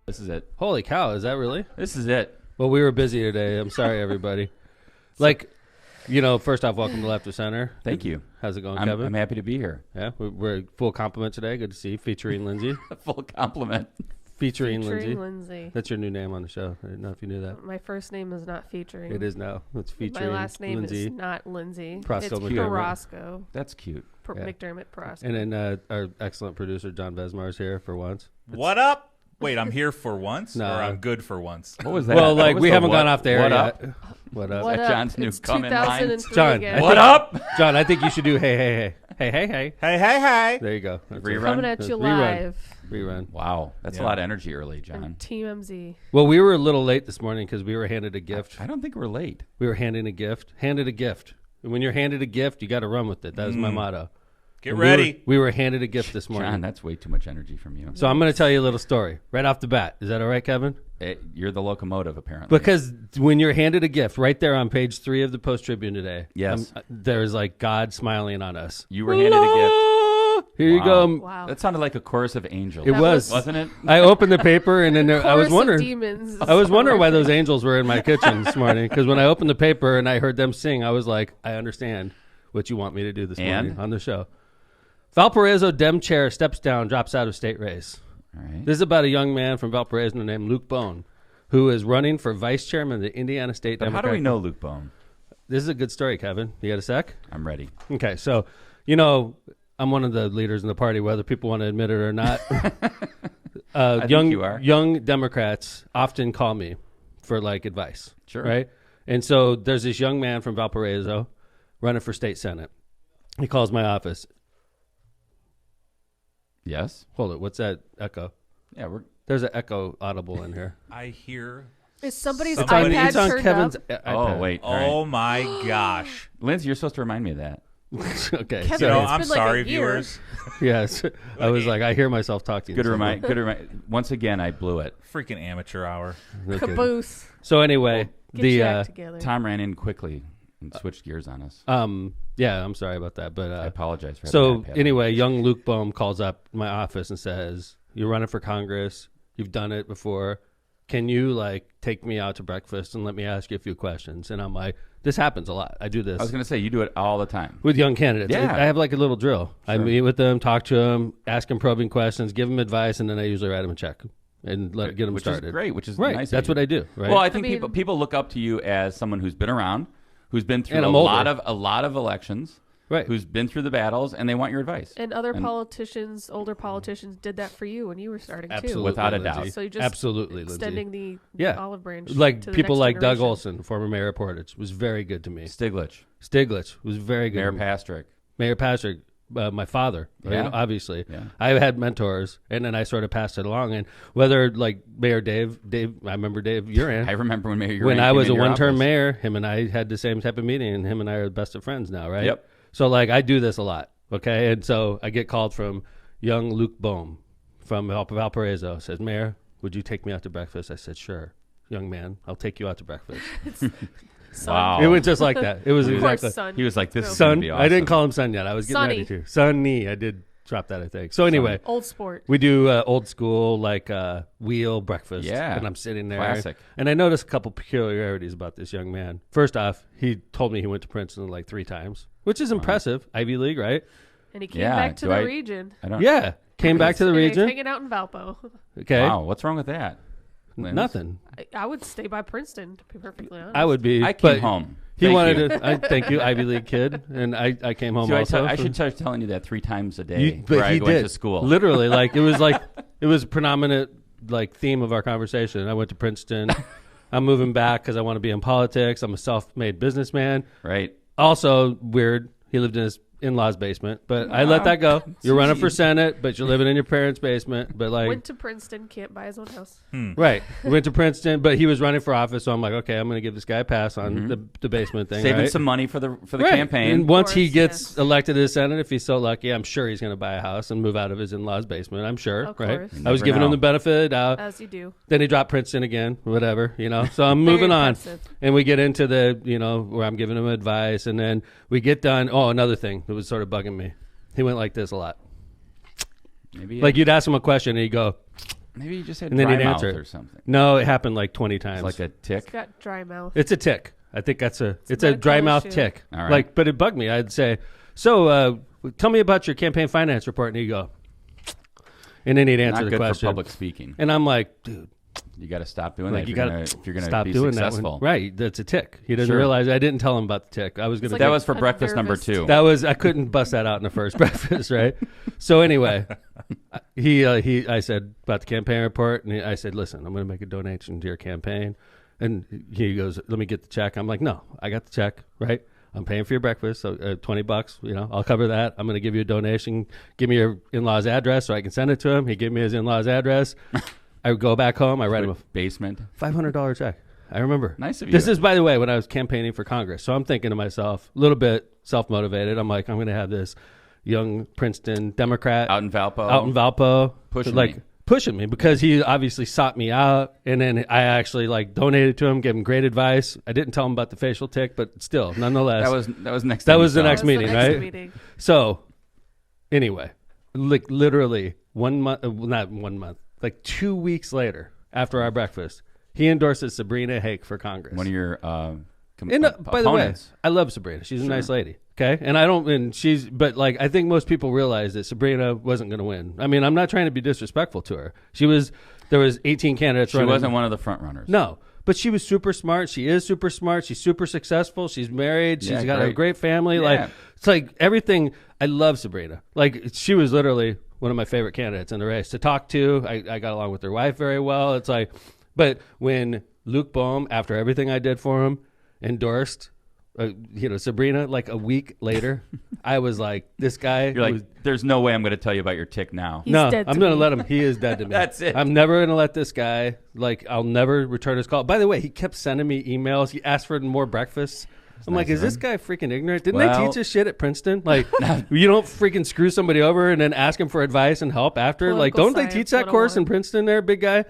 This is it. Holy cow, is that really? This is it. Well, we were busy today. I'm sorry, everybody. First off, welcome to Left of Center. Thank you. How's it going, Kevin? I'm happy to be here. Yeah, we're full compliment today. Good to see you. Featuring Lindsay. Full compliment. Featuring Lindsay. That's your new name on the show. I didn't know if you knew that. My first name is not featuring. It is now. It's featuring. My last name Lindsay. is not Lindsay. Prosco it's McDermott. Carrasco. That's cute. McDermott Prosco. And then our excellent producer, John Vesmar's here for once. What up? Wait, I'm here for once? No. Or I'm good for once? What was that? Well, What was we the haven't what? gone off the air What yet. up? What up? What that up? John's new It's comment line? 2003 John, again. What up? John, I think you should do hey, hey, hey. Hey, hey, hey. Hey, hey, hey. There you go. That's Rerun? it. Coming at you live. Rerun. Wow. That's a Yeah. lot of energy early, John. And Team MZ. Well, we were a little late this morning because we were handed a gift. I don't think we're late. We were handing a gift. Handed a gift. And when you're handed a gift, you got to run with it. That was my motto. Get And ready. We were handed a gift this morning. John, that's way too much energy from you. So I'm going to tell you a little story right off the bat. Is that all right, Kevin? You're the locomotive, apparently. Because when you're handed a gift, right there on page 3 of the Post Tribune today, Yes. there's like God smiling on us. You were handed a gift. Here you go. Wow. That sounded like a chorus of angels. It was. Wasn't it? I opened the paper and then I was Chorus of wondering. demons. I was wondering why those angels were in my kitchen this morning. Because when I opened the paper and I heard them sing, I was like, I understand what you want me to do this morning on the show. Valparaiso Dem chair steps down, drops out of state race. All right. This is about a young man from Valparaiso named Luke Bohm, who is running for vice chairman of the Indiana State But Democratic. how do we know Luke Bohm? This is a good story, Kevin. You got a sec? I'm ready. Okay, so, I'm one of the leaders in the party, whether people want to admit it or not. I think you are. Young Democrats often call me for, advice. Sure. Right? And so there's this young man from Valparaiso running for state senate. He calls my office. Yes. Hold it. What's that echo? Yeah, There's an echo audible in here. I hear. Is somebody's Somebody- iPad It's on turned Kevin's up? iPad. Oh, wait. All right. Oh, my gosh. Lindsay, you're supposed to remind me of that. Okay. Kevin, So, You know, it's I'm been like sorry, a year. viewers. yes. I was like, I hear myself talking. Good to remind. Once again, I blew it. Freaking amateur hour. Okay. Caboose. So anyway, Get your act the together. Tom ran in quickly and switched gears on us. yeah, I'm sorry about that, but I apologize for having so an iPad. anyway, young Luke Bohm calls up my office and says, "You're running for Congress. You've done it before. Can you take me out to breakfast and let me ask you a few questions?" And I'm like, "This happens a lot. I do this I was going to say, you do it all the time. with young candidates. Yeah. I have a little drill. I Sure. meet with them, talk to them, ask them probing questions, give them advice, and then I usually write them a check and get them which started. is great, which is Right. nice. That's of what you. I do. Right. Well, I think mean- people look up to you as someone who's been around, who's been through And a I'm lot older. of elections, Right. who's been through the battles, and they want your advice. And other politicians, older politicians, did that for you when you were starting Absolutely, too. Without a Lindsay. doubt. So you just Absolutely, Lindsay. extending the Yeah. olive branch. Like to the people next like Doug generation. Olson, former mayor of Portage, was very good to me. Stiglitz, Stiglitz was very good. Mayor to me. Pastrick. Mayor Patrick, my father, right? Yeah. Obviously. Yeah. I had mentors, and then I sort of passed it along. And whether Mayor Dave, I remember Dave Uran. I remember when Mayor Uran When I came was a into your one-term office. mayor, him and I had the same type of meeting, and him and I are the best of friends now, right? Yep. So I do this a lot, okay? And so I get called from young Luke Bohm from Valparaiso. Says, "Mayor, would you take me out to breakfast?" I said, "Sure, young man, I'll take you out to breakfast." Son. Wow. It went just like that. It was Of course, exactly. son. He was like, "This is Son, going to be awesome." I didn't call him son yet. I was getting Sonny. ready to. Sonny. I did drop that, I think. So anyway, Old sport. we do old school wheel breakfast. Yeah. And I'm sitting there. Classic. And I noticed a couple peculiarities about this young man. First off, he told me he went to Princeton 3 times, which is impressive. Ivy League, right? And he came Yeah, back to do the I- region. I don't. Yeah. Came back to the And he's region. hanging out in Valpo. Okay. Wow. What's wrong with that? Linz? Nothing. I would stay by Princeton, to be perfectly honest. I would be. I came but home. He Thank wanted you. to. Thank you, Ivy League kid. And I came home See, also. I from- should start telling you that 3 times a day But where I he went did. to school. Literally, it was a predominant theme of our conversation. I went to Princeton. I'm moving back because I want to be in politics. I'm a self-made businessman. Right. Also weird. He lived in his in-laws' basement, but I let that go. You're running for Senate, but you're living in your parents' basement. But Went to Princeton, can't buy his own house. right, went to Princeton, but he was running for office, so I'm like, okay, I'm going to give this guy a pass on the basement thing. Saving right? some money for the Right. campaign. And once he course, gets yes. elected to the Senate, if he's so lucky, I'm sure he's going to buy a house and move out of his in-laws' basement. I'm sure, Of right? course. You I was never giving know. him the benefit of the doubt. As you do. Then he dropped Princeton again, whatever, So I'm Very moving on. impressive. And we get into the, where I'm giving him advice. And then we get done. Oh, another thing that was sort of bugging me. He went like this a lot. Maybe Like you'd ask him a question and he'd go, Maybe you just had And then dry he'd mouth answer it. or something. No, it happened like 20 times. It's like a tick. It's got dry mouth. It's a tick. I think it's a medical dry mouth issue. tick. All right. Like, but it bugged me. I'd say, so tell me about your campaign finance report. And he'd go, and then he'd answer Not the good question. for public speaking. And I'm like, dude, You got to stop doing like that. you got to if you're gonna stop be doing successful. that one. Right. That's a tick. He doesn't Sure. realize I didn't tell him about the tick. I was going to It's do That like was for a breakfast number nervous 2. That I couldn't bust that out in the first breakfast, right? So anyway, I said about the campaign report, and I said, listen, I'm going to make a donation to your campaign. And he goes, let me get the check. I'm like, no, I got the check, right? I'm paying for your breakfast, so $20, I'll cover that. I'm going to give you a donation. Give me your in-law's address so I can send it to him. He gave me his in-law's address. I would go back home. I write him a basement. $500 check. I remember. Nice of you. This is, by the way, when I was campaigning for Congress. So I'm thinking to myself, a little bit self-motivated. I'm like, I'm going to have this young Princeton Democrat out in Valpo. Pushing me because he obviously sought me out, and then I actually donated to him, gave him great advice. I didn't tell him about the facial tick, but still, nonetheless, that was next. That time was you the saw next it. meeting, right? So, anyway, literally 1 month, not 1 month, 2 weeks later, after our breakfast, he endorses Sabrina Hake for Congress. One of your by the way, opponents. I love Sabrina. She's a nice lady. Okay. And I think most people realize that Sabrina wasn't going to win. I mean, I'm not trying to be disrespectful to her. There was 18 candidates running. She wasn't one of the front runners. No, but she was super smart. She is super smart. She's super successful. She's married. She's got a great family. Yeah. It's everything. I love Sabrina. She was literally one of my favorite candidates in the race to talk to. I got along with her wife very well. But when Luke Bohm, after everything I did for him, endorsed Sabrina a week later, I was like, this guy. You're like, there's no way I'm going to tell you about your tick now. He's no, dead I'm to going to me. let him. He is dead to me. That's it. I'm never going to let this guy, I'll never return his call. By the way, he kept sending me emails. He asked for more breakfasts. I'm like, is this guy freaking ignorant? Didn't they teach us shit at Princeton? You don't freaking screw somebody over and then ask him for advice and help after? Political Don't they science teach that course in 101. Princeton there, big guy?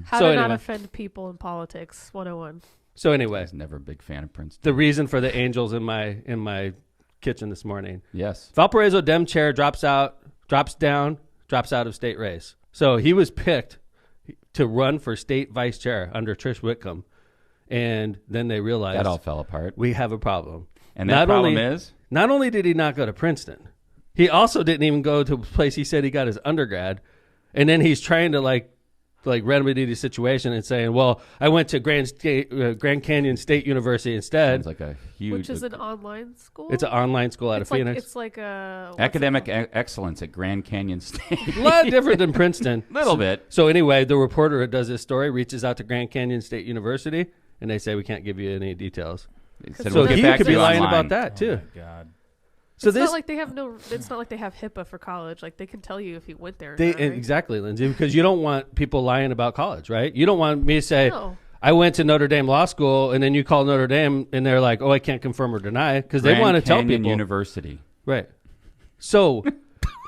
How So to not anyway. offend people in politics 101. So I anyway, was never a big fan of Princeton. the reason for the angels in my kitchen this morning. Yes. Valparaiso Dem chair drops out of state race. So he was picked to run for state vice chair under Trish Whitcomb. And then they realized That all fell apart. we have a problem. And that problem is? Not only did he not go to Princeton, he also didn't even go to a place he said he got his undergrad. And then he's trying to remedy the situation and saying, well, I went to Grand Canyon State University instead. Sounds like a huge... Which is an online school? It's an online school out of Phoenix. It's like a... what's academic it called? excellence at Grand Canyon State. A lot different than Princeton. Little bit. So anyway, the reporter that does this story reaches out to Grand Canyon State University, and they say, we can't give you any details. They said, So we'll get he back could to be you lying online. about that, too. Oh, my God. So It's this... not like they have It's not like they have HIPAA for college. They can tell you if you went there. Or not, right? Exactly, Lindsay, because you don't want people lying about college, right? You don't want me to say, No. I went to Notre Dame Law School, and then you call Notre Dame, and they're like, oh, I can't confirm or deny, because they want to tell Canyon people. University. Right. So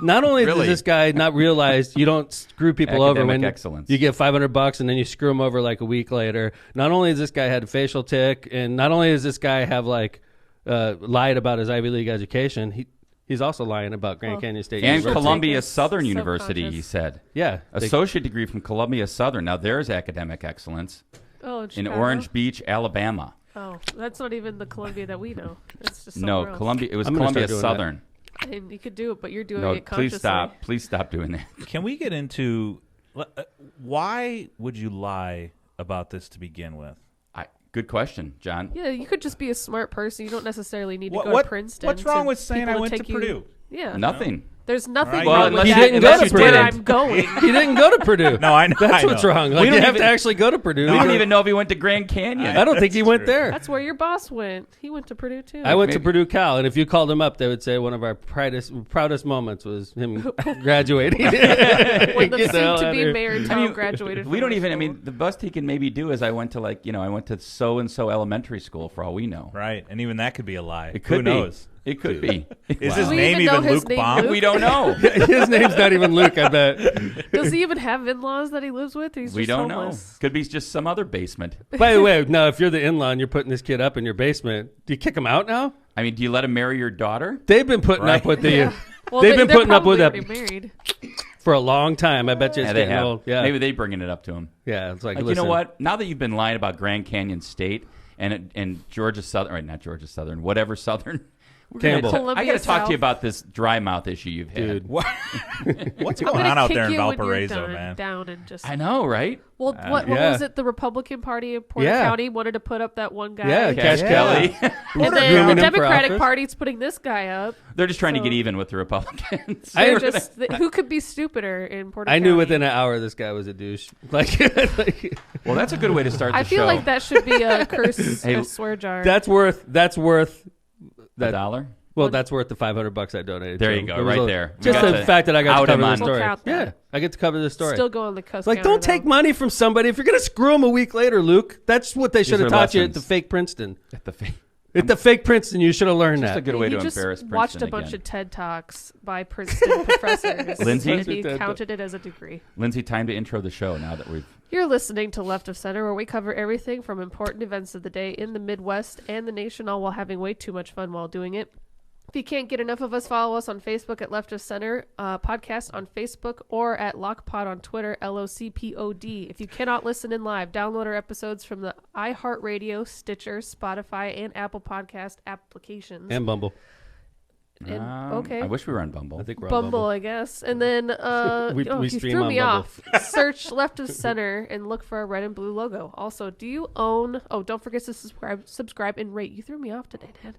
not only Really? does this guy not realize you don't screw people over Academic when excellence. you get $500 and then you screw them over a week later. Not only does this guy had a facial tick, and not only does this guy have lied about his Ivy League education, he's also lying about Grand Canyon State And University. Columbia It's Southern University, he subconscious. said. Yeah. Associate degree from Columbia Southern. Now there's academic excellence Oh, in Chicago? Orange Beach, Alabama. Oh, that's not even the Columbia that we know. It's just No, somewhere else. Columbia. It was I'm gonna Columbia start doing that. Southern. And you could do it, but you're doing No, it consciously. please stop. Please stop doing that. Can we get into why would you lie about this to begin with? Good question, John. Yeah, you could just be a smart person. You don't necessarily need to What- go what- to Princeton. what's wrong to with saying people I went to take you- Purdue? Yeah. Nothing. There's nothing Right. wrong Well, with unless that. you didn't go to That's where Purdue. I'm going. He didn't go to Purdue. No, I know. That's I what's know. wrong. We You don't have even- to actually go to Purdue. We don't even know if he went to Grand Canyon. I don't think he That's went true. there. That's where your boss went. He went to Purdue too. I went to Maybe. Purdue Cal, and if you called him up, they would say one of our proudest moments was him graduating. when the Get the hell soon-to-be outta here. mayor Tom graduated. We from don't our even. I school. mean, the best he can maybe do is I went to I went to so and so elementary school for all we know. Right, and even that could be a lie. It could Who be. knows? It could be. Is Do his we name even know even his Luke name, Baum? Luke? We don't know. His name's not even Luke, I bet. Does he even have in-laws that he lives with? Or he's We just don't homeless? know. Could be just some other basement. By the way, now if you're the in-law and you're putting this kid up in your basement, do you kick him out now? I mean, do you let him marry your daughter? They've been putting up Right. with the. Yeah. Well, They've been they're putting up with probably that. already married. for a long time. I bet you it's they getting have. old. Yeah, Maybe they bringing it up to him. yeah. It's like, Like, you listen, know what? Now that you've been lying about Grand Canyon State and Georgia Southern, right? Not Georgia Southern, whatever Southern. Campbell. I got to talk to you about this dry mouth issue you've had. Dude. What? What's I'm going gonna on out kick there in you when you're Valparaiso, done, man? Down and just. I know, right? Well, what yeah. was it? The Republican Party of Porter Yeah. County wanted to put up that one guy. Yeah, Cash Kelly. And Grooming then him the for Democratic office. Party's putting this guy up. They're just trying to So- get even with the Republicans. They're just who could be stupider in Porter I County? knew within an hour this guy was a douche. Like, Well, that's a good way to start the I show. feel like that should be a curse, Hey, a swear jar. that's worth $1. Well, that's worth the $500 I donated. There to you him. go, It was right there. Just You got the to fact that I got out to him cover the on- story. We'll count that. Yeah, I get to cover the story. Still go on the coast. Like, don't take money from somebody if you're going to screw them a week later, Luke. That's what they should have are taught you at lessons. the fake Princeton. At the fake. At the fake Princeton, you should have learned Just a that. good way He to just embarrass Princeton watched a bunch again. of TED Talks by Princeton professors. Lindsay? And he counted it as a degree. Lindsay, time to intro the show now that we've... You're listening to Left of Center, where we cover everything from important events of the day in the Midwest and the nation, all while having way too much fun while doing it. If you can't get enough of us, follow us on Facebook at Left of Center Podcast on Facebook or at LockPod on Twitter, LOCPOD. If you cannot listen in live, download our episodes from the iHeartRadio, Stitcher, Spotify, and Apple Podcast applications. And Bumble. And- I okay. wish we were on Bumble. I think we're on Bumble, Bumble. I guess. And then We you stream threw on me Bumble. off. Search Left of Center and look for a red and blue logo. Also, do you own... Oh, don't forget to subscribe and rate. You threw me off today, Dad.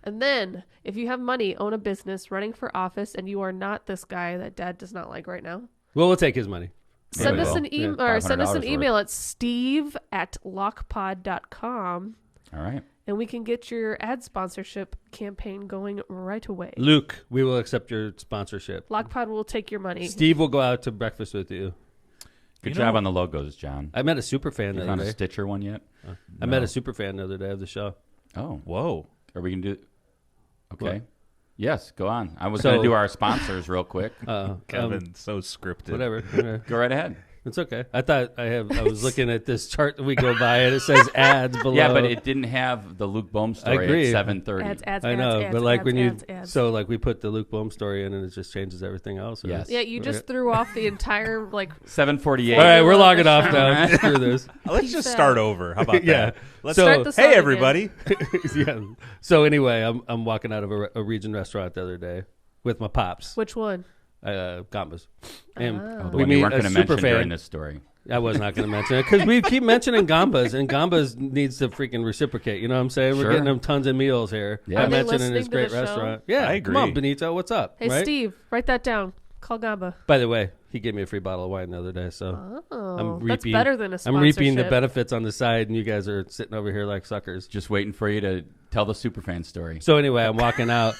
And then, if you have money, own a business, running for office, and you are not this guy that Dad does not like right now, Well, we'll take his money. send we us will. an email Yeah, or send us an $500 email at steve@lockpod.com, All right. and we can get your ad sponsorship campaign going right away. Luke, we will accept your sponsorship. Lockpod will take your money. Steve will go out to breakfast with you. Good You job know- on the logos, John. I met a super fan You the found other a day. Stitcher one yet? I met a super fan the other day of the show. Oh. Whoa. Are we going to do... Okay. What? Yes, go on. I was So- going to do our sponsors real quick. Kevin, so scripted. Whatever. Go right ahead. It's okay. I thought I was looking at this chart that we go by and it says ads below. Yeah, but it didn't have the Luke Bohm story agree. at 7:30. Ads, I know, ads, but like ads, when ads, you ads. so like we put the Luke Bohm story in and it just changes everything else. or- Yes. Yeah, you just threw off the entire 7:48. All right, we're Love logging the off show. now. Screw this. Let's Peace just out. start over. How about Yeah. that? Let's So- Start the song Hey, again. everybody. Yeah. So anyway, I'm walking out of a region restaurant the other day with my pops, Which one? Gambas, and Oh, the we one you meet weren't a going to super mention during fan. this story. I was not going to mention it because we keep mentioning Gambas, and Gambas needs to freaking reciprocate. You know what I'm saying? Sure. We're getting them tons of meals here. Yeah. I Are they mentioned in this listening to great the show? restaurant. Yeah, I Come on, agree. Benito, what's up? Hey, right? Steve, write that down. Call Gamba. By the way, he gave me a free bottle of wine the other day, so Oh, I'm that's reaping. better than a I'm sponsorship. reaping the benefits on the side, and you guys are sitting over here like suckers. Just waiting for you to tell the superfan story. So anyway, I'm walking out,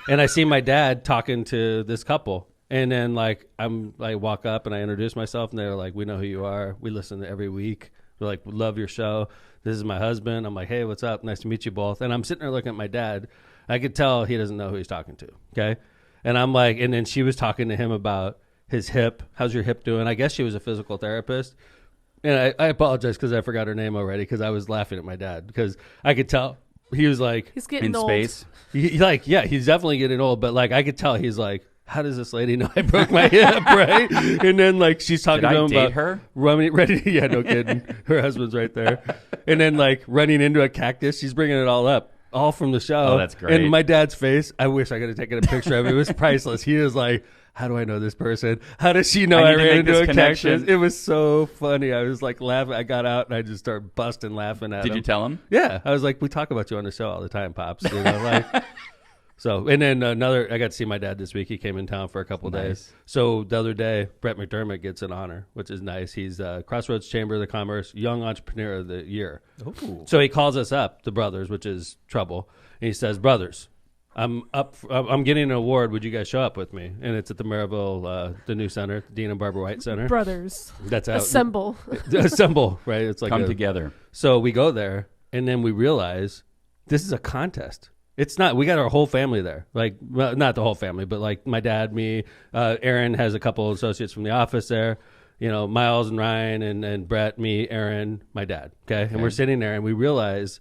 and I see my dad talking to this couple. And then, like, I walk up and I introduce myself, and they're like, "We know who you are. We listen to every week. We're like, we love your show. This is my husband." I'm like, "Hey, what's up? Nice to meet you both." And I'm sitting there looking at my dad. I could tell he doesn't know who he's talking to. Okay, and I'm like, and then she was talking to him about his hip. How's your hip doing? I guess she was a physical therapist. And I apologize because I forgot her name already because I was laughing at my dad because I could tell he was like He's getting In old. space. he's definitely getting old, but like I could tell he's like, how does this lady know I broke my hip, right? And then like she's talking Did to I him date about her? ready. Yeah, no kidding. Her husband's right there, and then like running into a cactus. She's bringing it all up, all from the show. Oh, that's great. And my dad's face, I wish I could have taken a picture of it. It was priceless. He was like, how do I know this person? How does she know I I need to ran make into this a connection. cactus? It was so funny. I was like laughing. I got out and I just started busting laughing at him. Did you tell him? Yeah, I was like, we talk about you on the show all the time, pops. You know, like, so, and then I got to see my dad this week. He came in town for a couple Nice. days. So the other day, Brett McDermott gets an honor, which is nice. He's Crossroads Chamber of the Commerce Young Entrepreneur of the Year. Ooh. So he calls us up, the brothers, which is trouble, and he says, "Brothers, I'm getting an award. Would you guys show up with me?" And it's at the Maryville, the new center, Dean and Barbara White Center. Brothers. That's out. Assemble. Assemble, right? It's like Come a, together. So we go there, and then we realize this is a contest. It's not. We got our whole family there. Like, well, not the whole family, but like my dad, me, Aaron has a couple of associates from the office there. You know, Miles and Ryan and Brett, me, Aaron, my dad. Okay, and we're sitting there, and we realize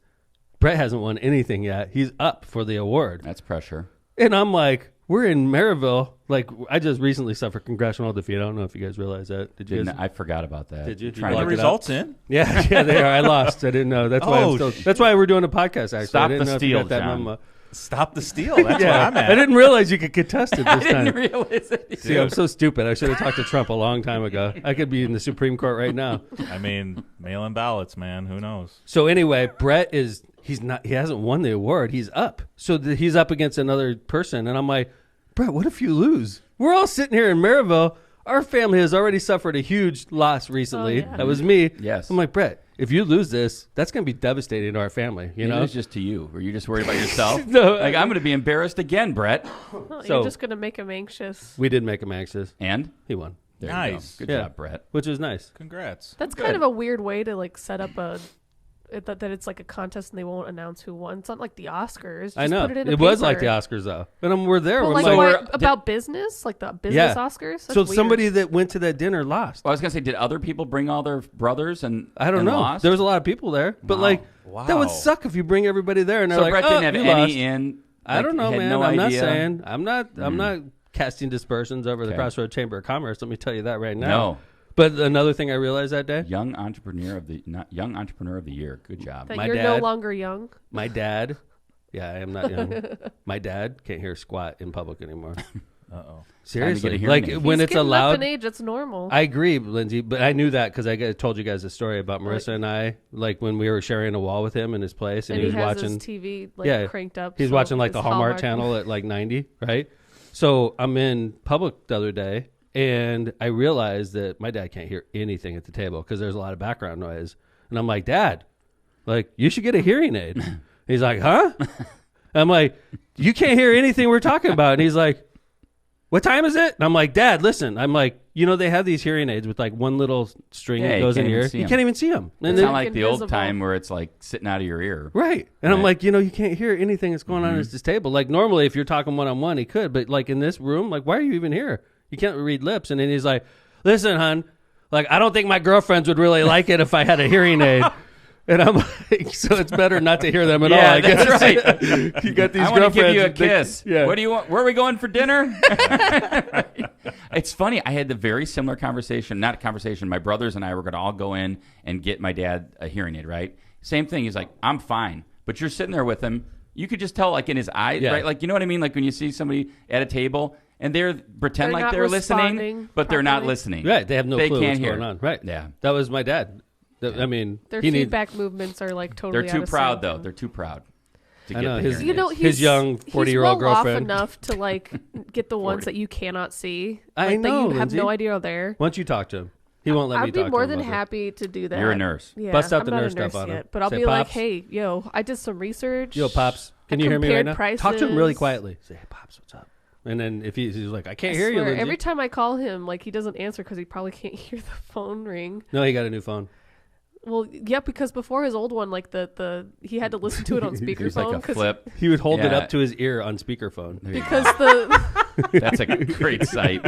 Brett hasn't won anything yet. He's up for the award, That's pressure. and I'm like, we're in Maryville. Like, I just recently suffered congressional defeat. I don't know if you guys realize that. Did you? I forgot about that. Did you? Are the results in? Yeah, they are. I lost. I didn't know. That's why. That's why we're doing a podcast. Actually, Stop I didn't the know steal, if you got that John. memo. Stop the steal. That's where I'm at. I didn't realize you could contest it this I time. didn't realize it. See, I'm so stupid. I should have talked to Trump a long time ago. I could be in the Supreme Court right now. I mean, mail-in ballots, man. Who knows? So anyway, Brett he hasn't won the award. He's up. So he's up against another person. And I'm like, Brett, what if you lose? We're all sitting here in Maryville. Our family has already suffered a huge loss recently. Oh, yeah. That was me. Yes. I'm like, Brett, if you lose this, that's going to be devastating to our family. You know? It's just to you. Were you just worried about yourself? No, like, I'm going to be embarrassed again, Brett. Well, So- you're just gonna make him anxious. We did make him anxious. And? He won, There Nice. you go. Good Yeah. job, Brett. which was nice. Congrats. That's Good. kind of a weird way to like set up that it's like a contest and they won't announce who won. It's not like the Oscars. Just I know. Put it in a It was like the paper. Oscars, though. And we're there. Well, We're like, like, what, about business, like the business Oscars. That's so weird. somebody that went to that dinner lost. Well, I was going to say, did other people bring all their brothers and I don't and know. Lost? There was a lot of people there, but Wow. like that would Wow. suck if you bring everybody there and they're So like, Brett oh, didn't have you any lost. in. I don't know, had man. No I'm not idea. saying I'm not casting dispersions over the Okay. Crossroad Chamber of Commerce. Let me tell you that right now. No. But another thing I realized that day, Young entrepreneur of the year. Good job. that my you're no dad- longer young. my dad, yeah, I am not young. My dad can't hear squat in public anymore. Uh-oh. Seriously, hearing like aid. when He's it's getting allowed. up in age, it's normal. I agree, Lindsay, but I knew that because told you guys a story about Marissa and I, like when we were sharing a wall with him in his place, and, and he was has watching his TV like cranked up. He's so watching like the it's Hallmark channel at like 90, right? So I'm in public the other day, and I realized that my dad can't hear anything at the table because there's a lot of background noise. And I'm like, Dad, like you should get a hearing aid. He's like, huh? I'm like, you can't hear anything we're talking about. And he's like, what time is it? And I'm like, Dad, listen. I'm like, they have these hearing aids with like one little string Yeah, that you goes in can't your even ear. see You 'em. can't even see them. And It's then, not like the old invisible. time where it's like sitting out of your ear. right. And I'm Right. like, you can't hear anything that's going on at this table. Like normally if you're talking one-on-one, he could. But like in this room, like why are you even here? You can't read lips. And then he's like, listen, hon, like I don't think my girlfriends would really like it if I had a hearing aid. And I'm like, so it's better not to hear them at all, I guess. That's right. You got these I want to girlfriends. give you a and they- kiss. yeah. What do you want? Where are we going for dinner? It's funny. I had the very similar conversation. Not a conversation. My brothers and I were going to all go in and get my dad a hearing aid. Right. Same thing. He's like, I'm fine. But you're sitting there with him. You could just tell, like in his eyes, Yeah. right? Like you know what I mean? Like when you see somebody at a table and they're pretend They're like not they're listening, responding but they're not properly. listening. Right. They have no They clue can't what's hear. going on. Right. Yeah. That was my dad. I mean, Their he needs. feedback movements are like totally. They're too out of proud sync though. and- They're too proud to I get know, the his- hearing aids. His young 40-year-old he's well girlfriend. off enough to like get the ones 40. that you cannot see. I like, know, that you have Lindsay. no idea are there. Why don't you talk to him? He won't let me I'd be talk more to him than about it. happy to do that. You're a nurse. Yeah, Bust out I'm the not nurse a nurse stuff on him. yet, but I'll Say, be like, "Pops." hey, yo, I did some research. Yo, Pops, can I you hear me right compared now? Talk to him really prices. quietly. Say, hey, Pops, what's up? And then if he's like, I can't I hear you, swear, Lindsay. every time I call him, like he doesn't answer because he probably can't hear the phone ring. No, he got a new phone. Well, yeah, because before his old one, like the he had to listen to it on It was speakerphone. like a flip. He would hold it Yeah. up to his ear on speakerphone. There you Because go. the That's a great sight.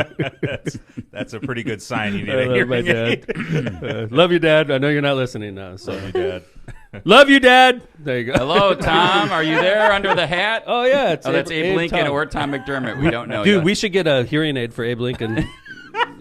That's a pretty good sign. You need I a love my hearing dad. aid. Love you, Dad. I know you're not listening now. So Love you, Dad. love you, Dad. There you go. Hello, Tom. Are you there under the hat? Oh yeah, it's that's Abe Lincoln Tom. or Tom McDermott. We don't know. Dude, yet. we should get a hearing aid for Abe Lincoln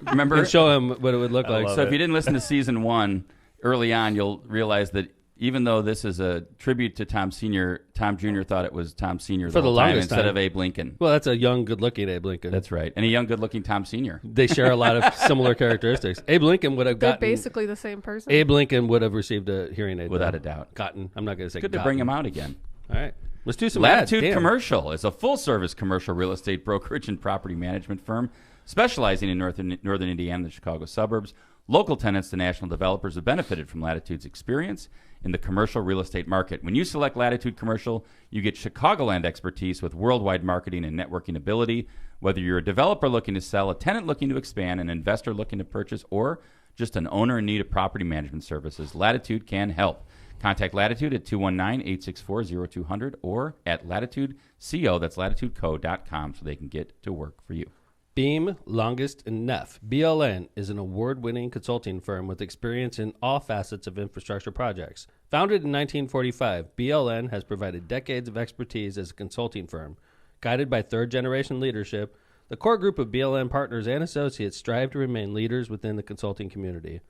remember. and show him what it would look I like. love So it. if you didn't listen to season 1 early on, you'll realize that even though this is a tribute to Tom Sr., Tom Jr. thought it was Tom Sr. For the whole time longest instead time. of Abe Lincoln. Well, that's a young, good-looking Abe Lincoln. That's right. And a young, good-looking Tom Sr. They share a lot of similar characteristics. Abe Lincoln would have they're gotten. basically the same person. Abe Lincoln would have received a hearing aid. Without though. a doubt. Gotten. I'm not going to say Good to gotten. bring him out again. All right. Let's do some ads. Latitude Damn. Commercial is a full-service commercial real estate brokerage and property management firm specializing in northern Indiana and the Chicago suburbs. Local tenants to national developers have benefited from Latitude's experience in the commercial real estate market. When you select Latitude Commercial, you get Chicagoland expertise with worldwide marketing and networking ability. Whether you're a developer looking to sell, a tenant looking to expand, an investor looking to purchase, or just an owner in need of property management services, Latitude can help. Contact Latitude at 219-864-0200 or at LatitudeCO, that's latitudeco.com, so they can get to work for you. Beam Longest and Neff. BLN is an award-winning consulting firm with experience in all facets of infrastructure projects. Founded in 1945, BLN has provided decades of expertise as a consulting firm, Guided by third-generation leadership, the core group of BLM partners and associates strive to remain leaders within the consulting community.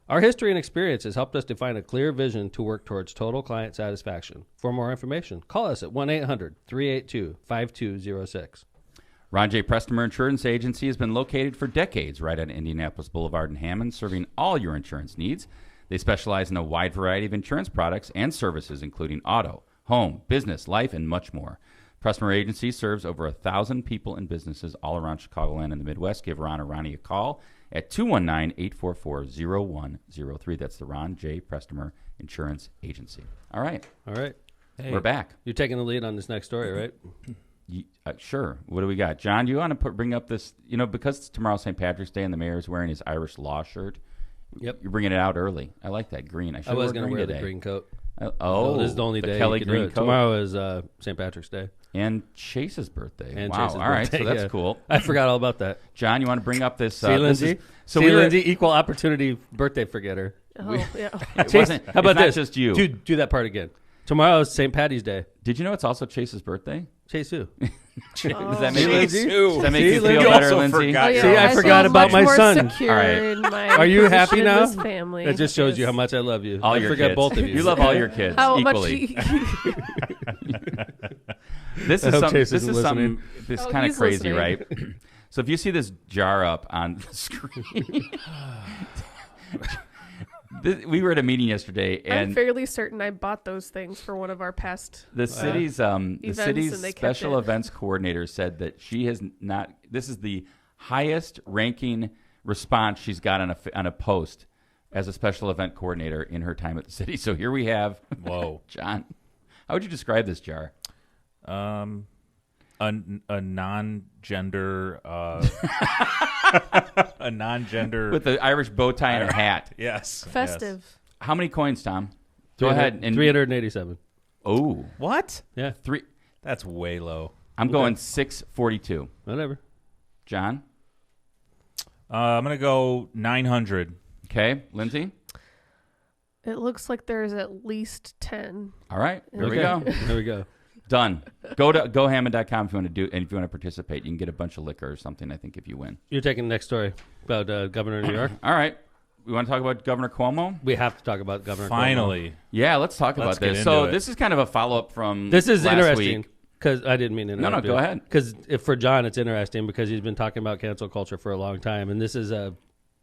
Our history and experience has helped us define a clear vision to work towards total client satisfaction. For more information, call us at 1-800-382-5206. Ron J. Prestmer Insurance Agency has been located for decades right on Indianapolis Boulevard in Hammond, serving all your insurance needs. They specialize in a wide variety of insurance products and services, including auto, home, business, life, and much more. Prestmer Agency serves over 1,000 people and businesses all around Chicagoland and the Midwest. Give Ron or Ronnie a call at 219-844-0103. That's the Ron J. Prestmer Insurance Agency. All right. Hey. We're back. You're taking the lead on this next story, right? Sure. What do we got? John, do you want to bring up this, because it's tomorrow St. Patrick's Day and the mayor's wearing his Irish law shirt. Yep. You're bringing it out early. I like that green. I was going to wear today. the green coat. This is the only day Kelly you can green do it. coat. Tomorrow is St. Patrick's Day. And Chase's birthday. And wow. Chase's all right. birthday, So that's yeah. cool. I forgot all about that. John, you want to bring up this? See, Lindsay? Lindsay, equal opportunity birthday forgetter. Oh, yeah. Chase, how about it's this? Not just you. Dude, do that part again. Tomorrow is St. Patty's Day. Did you know it's also Chase's birthday? Chase who? Does that make, Lindsay? does that make See, you feel Lindsay? better, Also Lindsay? forgot. See, I forgot feel about much my more son. secure All right. in my Are you position happy in now? this family. That just shows you how Yes. much I love you. All I your forget kids. both of you. You love all your kids How equally. much This I is hope some. Chase This isn't is some. listening. This Oh, kind of he's crazy, listening. right? So if you see this jar up on the screen, we were at a meeting yesterday, I'm and fairly certain I bought those things for one of our past. the city's and they kept special it. events coordinator said that she has not. This is the highest ranking response she's got on a post as a special event coordinator in her time at the city. So here we have. Whoa. John, how would you describe this jar? A non-gender, a non-gender With the Irish bow tie and a hat. Yes. Festive. Yes. How many coins, Tom? Go ahead. And 387. Oh, What? Yeah, three. That's way low. I'm going 642. whatever. John? I'm gonna go 900. Okay. Lindsay? It looks like there's at least 10. All right. Here we Okay. go. There we go. Done. Go to gohammond.com if you want to do, and if you want to participate, you can get a bunch of liquor or something, I think, if you win. You're taking the next story about Governor of New York. All right. We want to talk about Governor Cuomo? We have to talk about Governor Cuomo. Finally. Yeah, let's talk Let's about get this. into So it. this is kind of a follow-up from This is last interesting week. because I didn't mean to interrupt go ahead. Because for John, it's interesting because he's been talking about cancel culture for a long time, and this is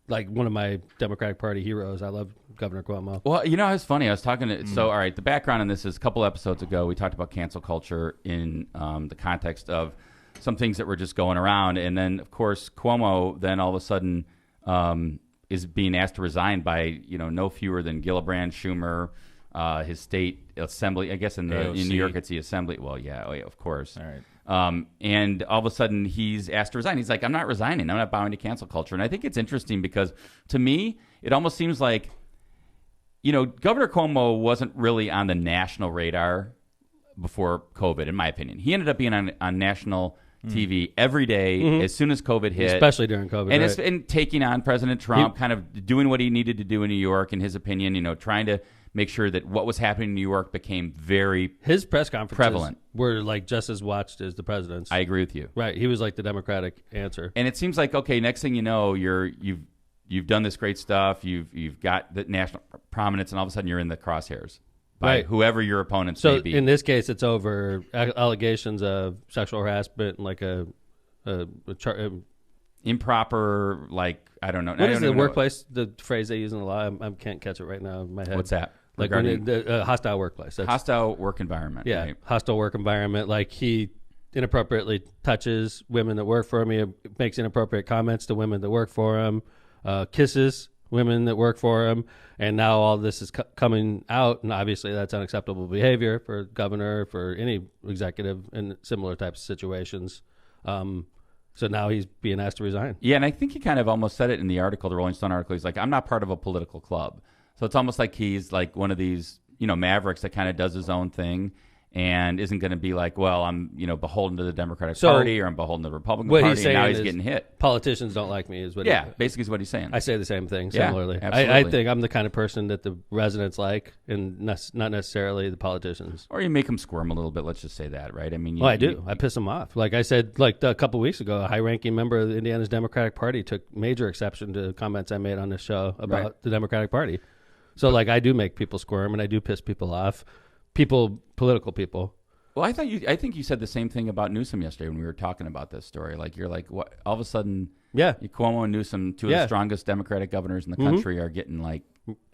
like one of my Democratic Party heroes. I love Governor Cuomo. Well, it's funny. I was talking to, so, all right, the background on this is a couple episodes ago, we talked about cancel culture in the context of some things that were just going around. And then, of course, Cuomo then all of a sudden is being asked to resign by, no fewer than Gillibrand, Schumer, his state assembly. I guess in New AOC. York, it's the assembly. Well, yeah, of course. All right. And all of a sudden he's asked to resign. He's like, I'm not resigning. I'm not bowing to cancel culture. And I think it's interesting because to me, it almost seems like, Governor Cuomo wasn't really on the national radar before COVID, in my opinion. He ended up being on national TV every day as soon as COVID hit. Especially during COVID, And, right? and taking on President Trump, kind of doing what he needed to do in New York, in his opinion, trying to make sure that what was happening in New York became very His press conferences prevalent. were like just as watched as the president's. I agree with you. Right. He was like the Democratic answer. And it seems like, okay, next thing you know, you've done this great stuff. You've got the national prominence, and all of a sudden you're in the crosshairs by Right. whoever your opponents So may be. in this case, it's over allegations of sexual harassment and like a Improper, like, I don't know. what I is don't the even know. workplace? The phrase they use in the law, I can't catch it right now in my head. What's that? Like Regarding when the hostile workplace. That's, hostile work environment. yeah, Right? hostile work environment. Like he inappropriately touches women that work for him. He makes inappropriate comments to women that work for him. Kisses women that work for him. And now all this is coming out, and obviously that's unacceptable behavior for a governor, for any executive in similar types of situations. So now he's being asked to resign. Yeah, and I think he kind of almost said it in the article, the Rolling Stone article. He's like, I'm not part of a political club. So it's almost like he's like one of these, mavericks that kind of does his own thing. and isn't going to be like, well, I'm beholden to the Democratic Party or I'm beholden to the Republican what Party, he's and now saying he's is getting hit. Politicians don't like me, is what. Basically is what he's saying. I say the same thing Yeah, similarly. I absolutely. think I'm the kind of person that the residents like, and not necessarily the politicians. Or you make them squirm a little bit. Let's just say that, right? I mean, I do. I piss them off. Like I said, like a couple weeks ago, a high-ranking member of Indiana's Democratic Party took major exception to comments I made on this show about the Democratic Party. So, like, I do make people squirm, and I do piss people off. Political people. Well, I think you said the same thing about Newsom yesterday when we were talking about this story. Like, you're like, what? All of a sudden, Cuomo and Newsom, two of the strongest Democratic governors in the country, are getting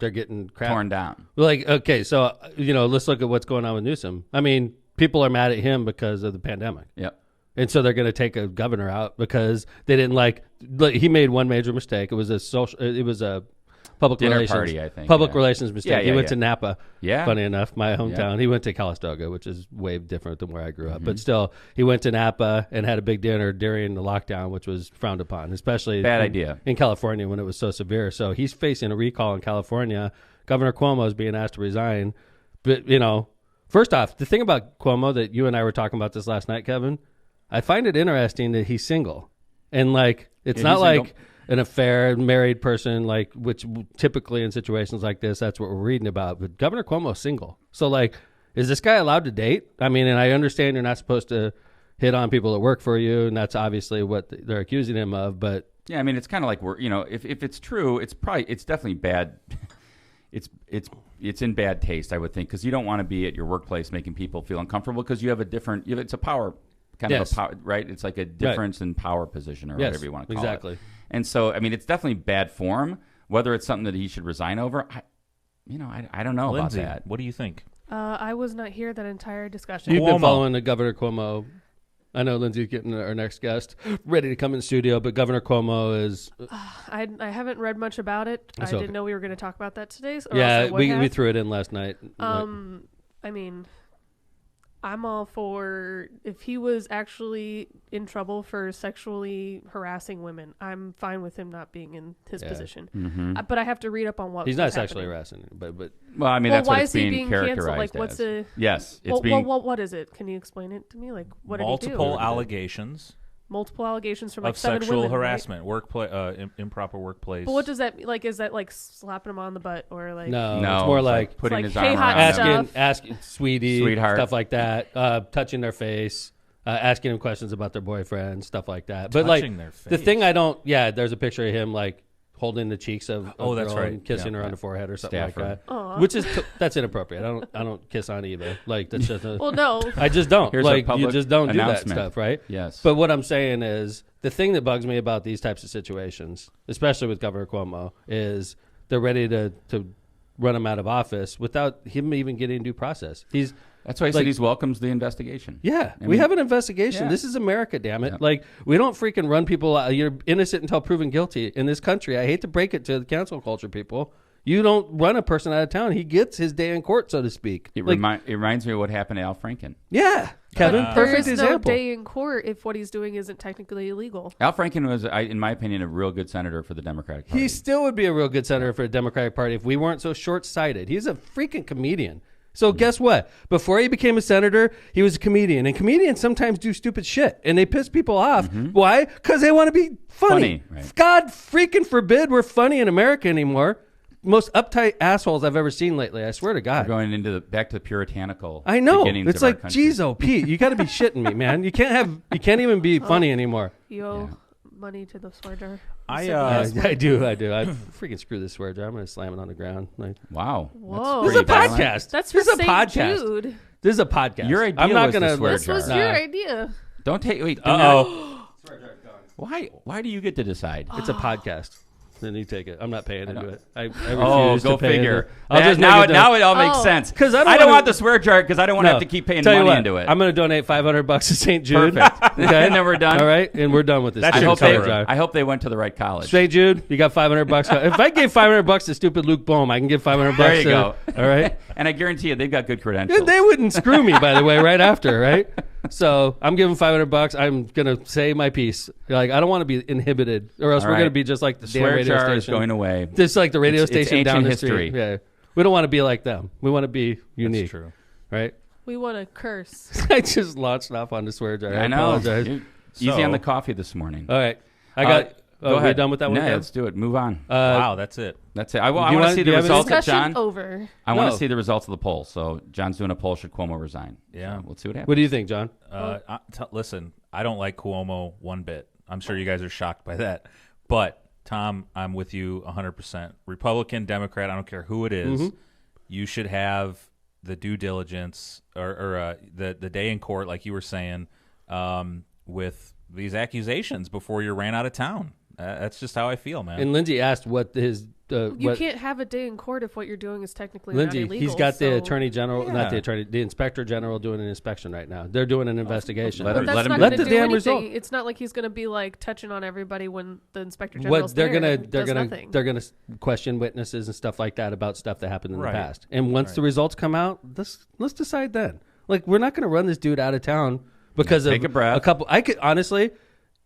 they're getting crap. torn down. Like, okay, so let's look at what's going on with Newsom. I mean, people are mad at him because of the pandemic. Yep. And so they're going to take a governor out because they didn't like. He made one major mistake. It was a public Dinner relations party, I think. Public relations mistake. Yeah, he went to Napa. Yeah. Funny enough, my hometown. He went to Calistoga, which is way different than where I grew up. But still, he went to Napa and had a big dinner during the lockdown, which was frowned upon, especially idea in California when it was so severe. So he's facing a recall in California. Governor Cuomo is being asked to resign. But, first off, the thing about Cuomo that you and I were talking about this last night, Kevin, I find it interesting that he's single. And, like, it's not like single. An affair, married person, like, which typically in situations like this, that's what we're reading about. But Governor Cuomo's single. So, like, is this guy allowed to date? I mean, and I understand you're not supposed to hit on people that work for you, and that's obviously what they're accusing him of. But yeah, I mean, it's kind of like if it's true, it's definitely bad. It's in bad taste, I would think, because you don't want to be at your workplace making people feel uncomfortable because you have it's a power kind of a power, right? It's like a difference in power position or whatever you want to call it. And so, I mean, it's definitely bad form. Whether it's something that he should resign over, I don't know Lindsay, about that. What do you think? I was not here that entire discussion. You've been following the Governor Cuomo. I know Lindsay's getting our next guest ready to come in studio, but Governor Cuomo is. I haven't read much about it. I didn't know we were going to talk about that today. We threw it in last night. I mean, I'm all for if he was actually in trouble for sexually harassing women, I'm fine with him not being in his position. Mm-hmm. But I have to read up on what he's not was sexually happening. harassing, but well, I mean, that's why what it's is he being canceled? characterized Like, what's as. the Yes, it's what is it? Can you explain it to me? Like, what did he do? Multiple allegations. Multiple allegations from like of 7 sexual women, harassment, right? workplace, improper workplace. But what does that like? Is that like slapping him on the butt or like? no, No, it's more like putting like, his hey, arm hot around stuff. them. asking Sweetheart. stuff like that, touching their face, asking them questions about their boyfriend, stuff like that. But Touching like their the face. thing there's a picture of him like holding the cheeks of a that's girl right. and kissing Yeah. her on the forehead or something Stafford. like that. Aw. Which is that's inappropriate. I don't kiss on either. Like that's just Well, no. I just don't. Here's a like you public just don't do that announcement. stuff, right? Yes. But what I'm saying is the thing that bugs me about these types of situations, especially with Governor Cuomo, is they're ready to run him out of office without him even getting due process. That's why he said he welcomes the investigation. Yeah, I we mean, have an investigation. yeah. This is America, damn it. Yeah. Like, we don't freaking run people out. You're innocent until proven guilty in this country. I hate to break it to the cancel culture people. You don't run a person out of town. He gets his day in court, so to speak. It Like, reminds me of what happened to Al Franken. yeah, Kevin, There perfect is no example. day in court if what he's doing isn't technically illegal. Al Franken was, in my opinion, a real good senator for the Democratic Party. He still would be a real good senator for the Democratic Party if we weren't so short-sighted. He's a freaking comedian. So guess what? Before he became a senator, he was a comedian. And comedians sometimes do stupid shit. And they piss people off. Why? Because they want to be funny. Right. God freaking forbid we're funny in America anymore. Most uptight assholes I've ever seen lately. I swear to God. We're going into back to the puritanical. I know. beginnings It's of our like, country. geez, oh, Pete, you got to be shitting me, man. You can't even be funny anymore. You owe money to the swear jar. I I do. I freaking screw this swear jar. I'm going to slam it on the ground. Like, Wow. Whoa. this is a pretty violent. podcast. That's for this is a St. podcast. Jude. This is a podcast. Your idea I'm not was the gonna swear This was jar. your idea. Don't take. Wait. Uh-oh. Why do you get to decide? It's a podcast. Then you take it. I'm not paying into it. I Oh, refuse go to pay figure. into it. I'll just now make it it all makes Oh. sense. 'Cause I don't don't wanna- want the swear jar because I don't want to No. have to keep paying Tell you money what, into it. I'm going to donate $500 to St. Jude. Perfect. Okay, And then we're done. All right, and we're done with this. That I should hope stupid cover they. it. swear jar. I hope they went to the right college. St. Jude, you got $500. If I gave $500 to stupid Luke Bohm, I can give $500. There you go. All right. And I guarantee you, they've got good credentials. They wouldn't screw me, by the way, right after, right? So I'm giving $500. I'm gonna say my piece. Like, I don't want to be inhibited, or else All we're right. gonna be just like the damn Swear radio jar station. is going away. Just like the radio It's station down ancient the history. street. Yeah, we don't want to be like them. We want to be unique. That's true. Right? We want to curse. I just launched off on the swear jar. I know. apologize. Easy on the coffee this morning. All right. I got. Go ahead. We done with that one? No, let's do it. Move on. Wow, that's it. That's it. I want to see the results of Discussion John. over. I want to see the results of the poll. So John's doing a poll. Should Cuomo resign? Yeah. So we'll see what happens. What do you think, John? Listen, I don't like Cuomo one bit. I'm sure you guys are shocked by that. But, Tom, I'm with you 100%. Republican, Democrat, I don't care who it is. Mm-hmm. You should have the due diligence or the day in court, like you were saying, with these accusations before you're ran out of town. That's just how I feel, man. And Lindsay asked what his... you can't have a day in court if what you're doing is technically Lindsay, not illegal. He's got the Attorney General, not the Attorney, the Inspector General doing an inspection right now. They're doing an investigation. Let him let the damn result. It's not like he's going to be like touching on everybody when the Inspector General's there. They're gonna question witnesses and stuff like that about stuff that happened in the past. And once the results come out, let's decide then. Like, we're not going to run this dude out of town because of a couple. I could honestly,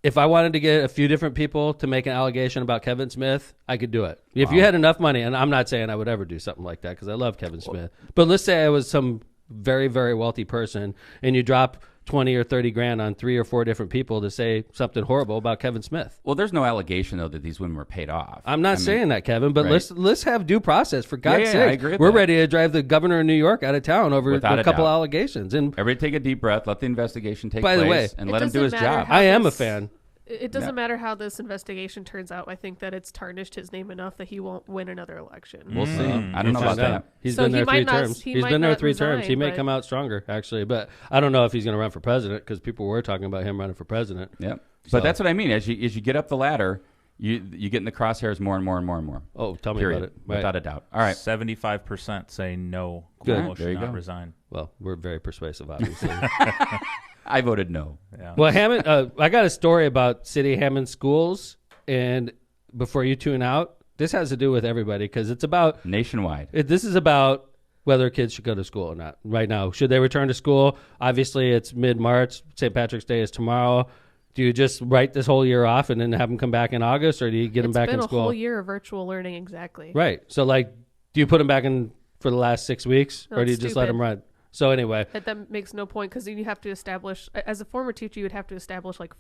if I wanted to get a few different people to make an allegation about Kevin Smith, I could do it. If you had enough money, and I'm not saying I would ever do something like that because I love Kevin Smith, but let's say I was some very, very wealthy person and you drop 20 or 30 grand on 3 or 4 different people to say something horrible about Kevin Smith. Well, there's no allegation, though, that these women were paid off. I'm not saying that, Kevin, but let's have due process, for God's sake. I agree with We're that. ready to drive the governor of New York out of town over a couple allegations. And everybody take a deep breath, let the investigation take place, and let him do his job. I am a fan. It doesn't matter how this investigation turns out. I think that it's tarnished his name enough that he won't win another election. We'll see. I don't know about that. He's been there 3 terms. He's been there 3 terms. He may come out stronger, actually. But I don't know if he's going to run for president because people were talking about him running for president. Yep. But that's what I mean. As you get up the ladder, you get in the crosshairs more and more and more and more. Oh, tell me about it. Without a doubt. All right. 75% say no. Good. There you go. Resign. Well, we're very persuasive, obviously. I voted no. Yeah. Well, Hammond, I got a story about City Hammond schools, and before you tune out, this has to do with everybody because it's about nationwide. This is about whether kids should go to school or not right now. Should they return to school? Obviously, it's mid-March. St. Patrick's Day is tomorrow. Do you just write this whole year off and then have them come back in August, or do you get them back in school? It's been a whole year of virtual learning, exactly. Right. So, like, do you put them back in for the last 6 weeks, or do you just let them run? So anyway, that makes no point because you have to establish, as a former teacher, you would have to establish like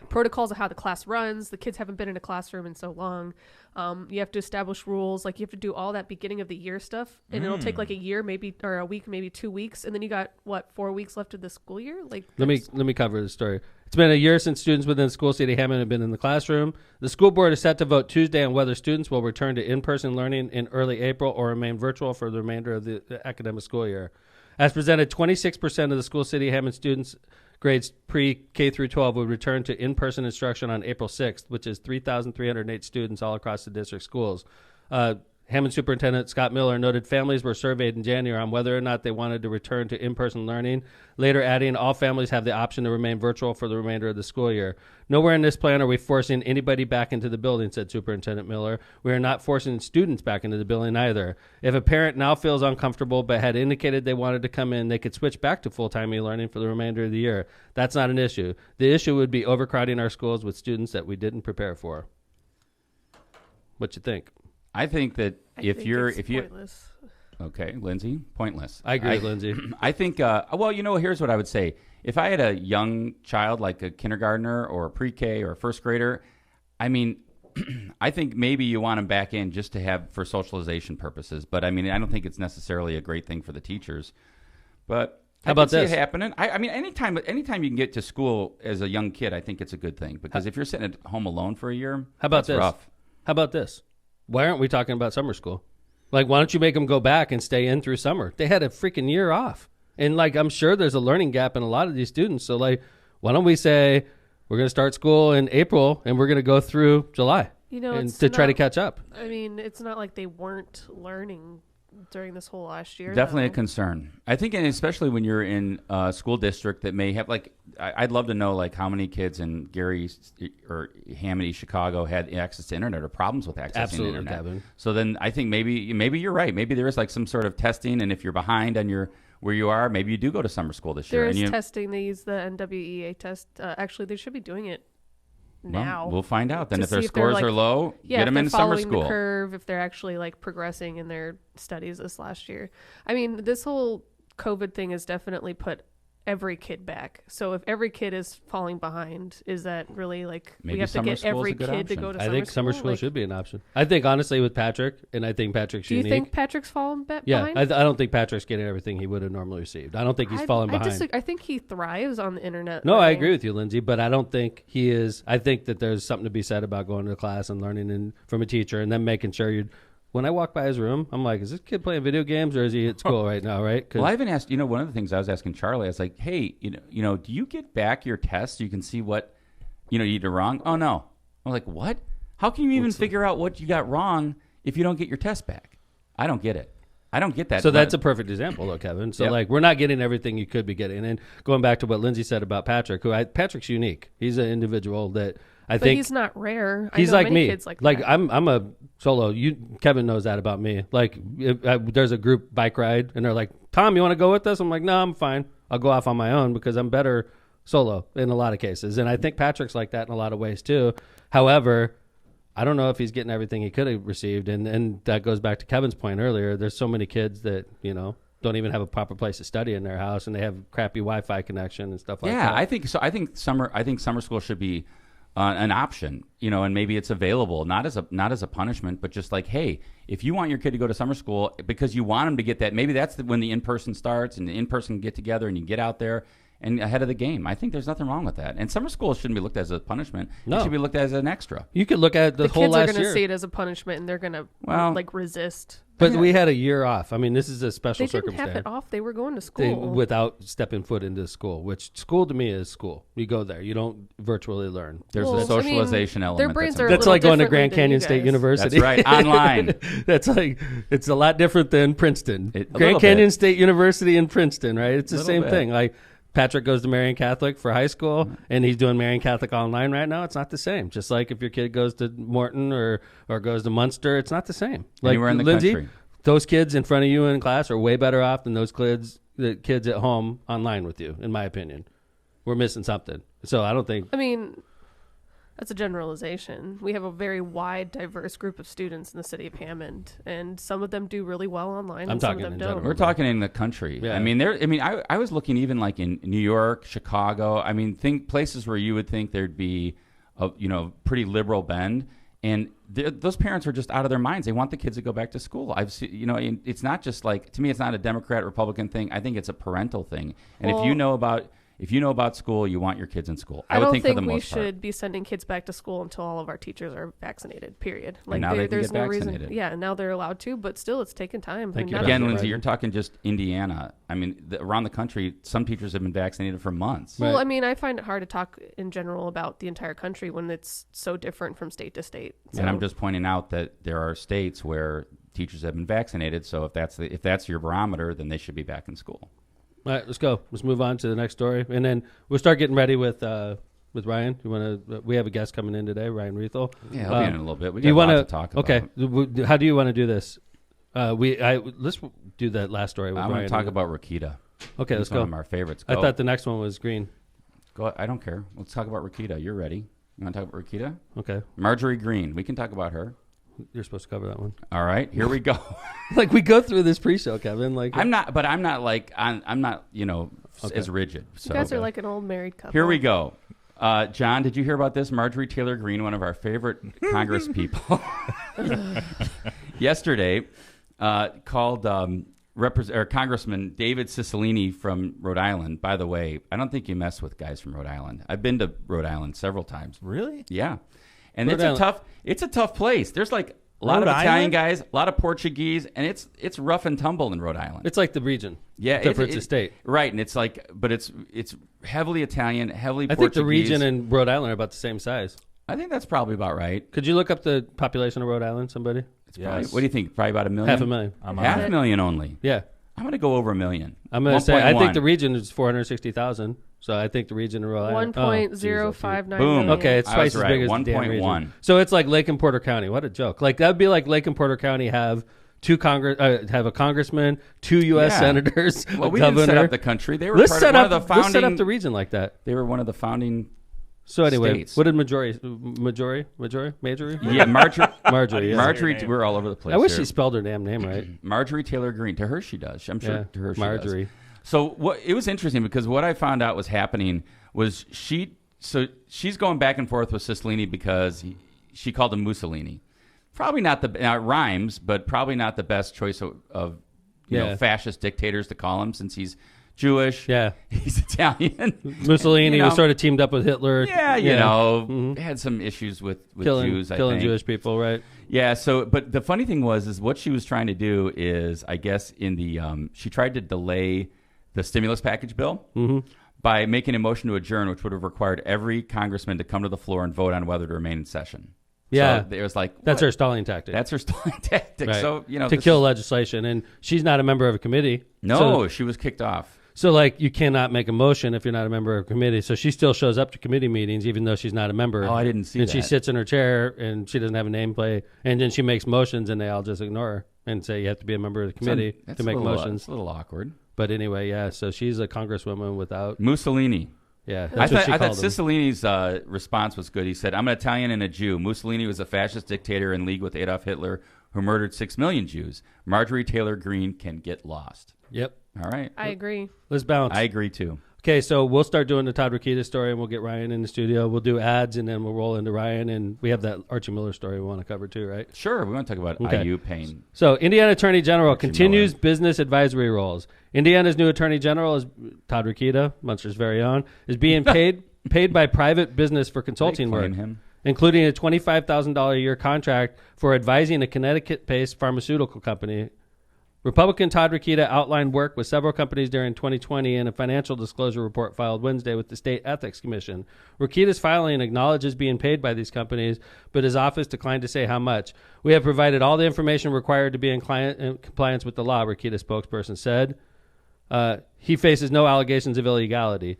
protocols of how the class runs. The kids haven't been in a classroom in so long. You have to establish rules. Like, you have to do all that beginning of the year stuff, and it'll take like a year, maybe, or a week, maybe 2 weeks, and then you got 4 weeks left of the school year. Like, let me cover the story. It's been a year since students within School City Hammond have been in the classroom. The school board is set to vote Tuesday on whether students will return to in-person learning in early April or remain virtual for the remainder of the academic school year. As presented, 26% of the School City Hammond students grades pre-K through 12 would return to in-person instruction on April 6th, which is 3,308 students all across the district schools. Hammond Superintendent Scott Miller noted families were surveyed in January on whether or not they wanted to return to in-person learning, later adding all families have the option to remain virtual for the remainder of the school year. Nowhere in this plan are we forcing anybody back into the building, said Superintendent Miller. We are not forcing students back into the building either. If a parent now feels uncomfortable but had indicated they wanted to come in, they could switch back to full-time e-learning for the remainder of the year. That's not an issue. The issue would be overcrowding our schools with students that we didn't prepare for. What you think? I think that if you pointless. Okay, Lindsay, pointless. I agree with Lindsay. I think here's what I would say. If I had a young child like a kindergartner or a pre-K or a first grader, I mean, I think maybe you want them back in just to have for socialization purposes. But I mean, I don't think it's necessarily a great thing for the teachers. But how about this? It happening. I mean, anytime you can get to school as a young kid, I think it's a good thing because if you're sitting at home alone for a year, that's rough. How about this? Why aren't we talking about summer school? Like, why don't you make them go back and stay in through summer? They had a freaking year off. And, like, I'm sure there's a learning gap in a lot of these students. So, like, why don't we say we're going to start school in April and we're going to go through July try to catch up? I mean, it's not like they weren't learning during this whole last year. Definitely a concern. I think, and especially when you're in a school district that may have, like, I'd love to know, like, how many kids in Gary or Hammond, Chicago had access to internet or problems with accessing the internet. Kevin. So then I think maybe you're right. Maybe there is like some sort of testing, and if you're behind on where you are, maybe you do go to summer school this year. There is testing. They use the NWEA test. Actually, they should be doing it now. Well, we'll find out. Then if their scores are low, get them in summer school. The curve, if they're actually like progressing in their studies this last year. I mean, this whole COVID thing has definitely put every kid back. So if every kid is falling behind, is that really like Maybe we have to summer get school is every a good kid to option. go to I summer think school? summer school Like, should be an option. I think honestly with Patrick, and I think Patrick's do you unique. think Patrick's fallen behind? Yeah, I don't think Patrick's getting everything he would have normally received. I don't think he's fallen behind. I think he thrives on the internet. No, I learning. agree with you, Lindsay, but I don't think he is. I think that there's something to be said about going to class and learning from a teacher and then making sure you're. When I walk by his room, I'm like, is this kid playing video games or is he at school right now, right? Well, I even asked, one of the things I was asking Charlie, I was like, hey, do you get back your tests so you can see what, you did wrong? Oh, no. I'm like, what? How can you even figure out what you got wrong if you don't get your test back? I don't get it. I don't get that. So that's a perfect example, though, Kevin. So, we're not getting everything you could be getting. And going back to what Lindsay said about Patrick, Patrick's unique. He's an individual that I think he's not rare. He's I know like many me. Kids like that. that. I'm a solo. Kevin knows that about me. Like, there's a group bike ride, and they're like, "Tom, you want to go with us?" I'm like, "No, I'm fine. I'll go off on my own because I'm better solo in a lot of cases." And I think Patrick's like that in a lot of ways too. However, I don't know if he's getting everything he could have received, and that goes back to Kevin's point earlier. There's so many kids that don't even have a proper place to study in their house, and they have crappy Wi-Fi connection and stuff like that. Yeah, I think so. I think summer school should be an option, and maybe it's available not as a punishment, but just like, hey, if you want your kid to go to summer school because you want him to get that, maybe that's when the in-person starts and the in-person get together and you get out there and ahead of the game. I think there's nothing wrong with that. And summer school shouldn't be looked at as a punishment. No. It should be looked at as an extra. You could look at the whole kids last are going year. to see it as a punishment, and they're going to resist. But we had a year off. I mean, this is a special They didn't circumstance. have it off. They were going to school. Without stepping foot into school, which school to me is school. You go there. You don't virtually learn. There's a socialization element. Their brains are that's like going to Grand Canyon State University. That's right, online. That's like, it's a lot different than Princeton. Grand Canyon State University in Princeton, right? It's the same thing. Like, Patrick goes to Marian Catholic for high school, and he's doing Marian Catholic online right now. It's not the same. Just like if your kid goes to Morton or goes to Munster, it's not the same. Like, anywhere in the Lindsay, country. Those kids in front of you in class are way better off than those kids at home online with you, in my opinion. We're missing something. So I don't think... I mean, that's a generalization. We have a very wide, diverse group of students in the city of Hammond, and some of them do really well online, and some of them don't. We're talking in the country. Yeah. I mean, I was looking even like in New York, Chicago. I mean, places where you would think there'd be a pretty liberal bend, and those parents are just out of their minds. They want the kids to go back to school. I've seen, it's not just like, to me, it's not a Democrat Republican thing. I think it's a parental thing. And if you know about school, you want your kids in school. I would don't think for the most part. we should be sending kids back to school until all of our teachers are vaccinated, period. Like, now they can there's get no vaccinated. reason. Yeah, and now they're allowed to, but still it's taken time. Again, Lindsay, you're talking just Indiana. I mean, around the country, some teachers have been vaccinated for months. Well, I mean, I find it hard to talk in general about the entire country when it's so different from state to state. So. And I'm just pointing out that there are states where teachers have been vaccinated. So if that's your barometer, then they should be back in school. All right, let's go. Let's move on to the next story, and then we'll start getting ready with Ryan. You want to? We have a guest coming in today, Ryan Reithel. Yeah, he'll be in a little bit. We got a lot to talk about. Okay, how do you want to do this? Let's do that last story with I Ryan. want to talk about Rokita. Okay, let's go. One of our favorites. I thought the next one was Green. Go. I don't care. Let's talk about Rokita. You're ready. You want to talk about Rokita? Okay. Marjorie Green. We can talk about her. You're supposed to cover that one. All right, here we go. Like, we go through this pre-show, Kevin. Like, I'm not as rigid. So. You guys are like an old married couple. Here we go. John, did you hear about this? Marjorie Taylor Greene, one of our favorite Congress people, yesterday called Congressman David Cicilline from Rhode Island. By the way, I don't think you mess with guys from Rhode Island. I've been to Rhode Island several times. Really? Yeah. And Rhode it's a tough place. There's like a lot of Italian guys, a lot of Portuguese, and it's rough and tumble in Rhode Island. it's like the region. Yeah, it's a state. Right, and it's like, but it's heavily Italian, heavily I Portuguese. think the region and Rhode Island are about the same size. I think that's probably about right. Could you look up the population of Rhode Island, somebody? Probably, what do you think? Probably about 1 million? 500,000. Half a million only. Yeah. I'm going to go over 1 million. I'm going to say, I think the region is 460,000. So I think the region in Rhode Island. 1.059 Boom. million. Okay, it's twice as big as the damn region. 1.1. So it's like Lake and Porter County. What a joke. Like, that would be like Lake and Porter County have have a congressman, 2 U.S. senators, well, a we governor. didn't set up the country. They were Let's one set of the founding. Let's set up the region like that. They were one of the founding. So anyway, states. what did Marjorie? Yeah, Marjorie. Yeah. Marjorie. We're all over the place. I wish here. she spelled her damn name right. Marjorie Taylor Greene. To her, she does. I'm sure. Yeah, To her, she Marjorie. does. So it was interesting because what I found out was happening was she's going back and forth with Cicilline because she called him Mussolini. Probably not it rhymes, but probably not the best choice of fascist dictators to call him since he's Jewish. Yeah. He's Italian. Mussolini was sort of teamed up with Hitler. Yeah, had some issues with Jews, I think. Killing Jewish people, right? Yeah, but the funny thing is what she was trying to do is, I guess, she tried to delay the stimulus package bill by making a motion to adjourn, which would have required every congressman to come to the floor and vote on whether to remain in session. Yeah. So it was like, that's her stalling tactic. That's her stalling tactic. Right. So, to kill legislation. And she's not a member of a committee. No, she was kicked off. So, like, you cannot make a motion if you're not a member of a committee. So she still shows up to committee meetings, even though she's not a member. Oh, I didn't see that. And she sits in her chair, and she doesn't have a nameplate. And then she makes motions, and they all just ignore her and say you have to be a member of the committee to make motions. It's a little awkward. But anyway, yeah, so she's a congresswoman without... Mussolini. Yeah, I thought Cicilline's response was good. He said, I'm an Italian and a Jew. Mussolini was a fascist dictator in league with Adolf Hitler who murdered 6 million Jews. Marjorie Taylor Greene can get lost. Yep. All right. I agree. Let's bounce. I agree, too. Okay, so we'll start doing the Todd Rokita story, and we'll get Ryan in the studio. We'll do ads, and then we'll roll into Ryan, and we have that Archie Miller story we want to cover, too, right? Sure. We want to talk about IU pain. So Indiana Attorney General continues business advisory roles. Indiana's new Attorney General is Todd Rokita, Munster's very own, is being paid by private business for consulting work, including a $25,000 a year contract for advising a Connecticut-based pharmaceutical company. Republican Todd Rokita outlined work with several companies during 2020 in a financial disclosure report filed Wednesday with the State Ethics Commission. Rokita's filing acknowledges being paid by these companies, but his office declined to say how much. We have provided all the information required to be in compliance with the law, Rokita spokesperson said. He faces no allegations of illegality.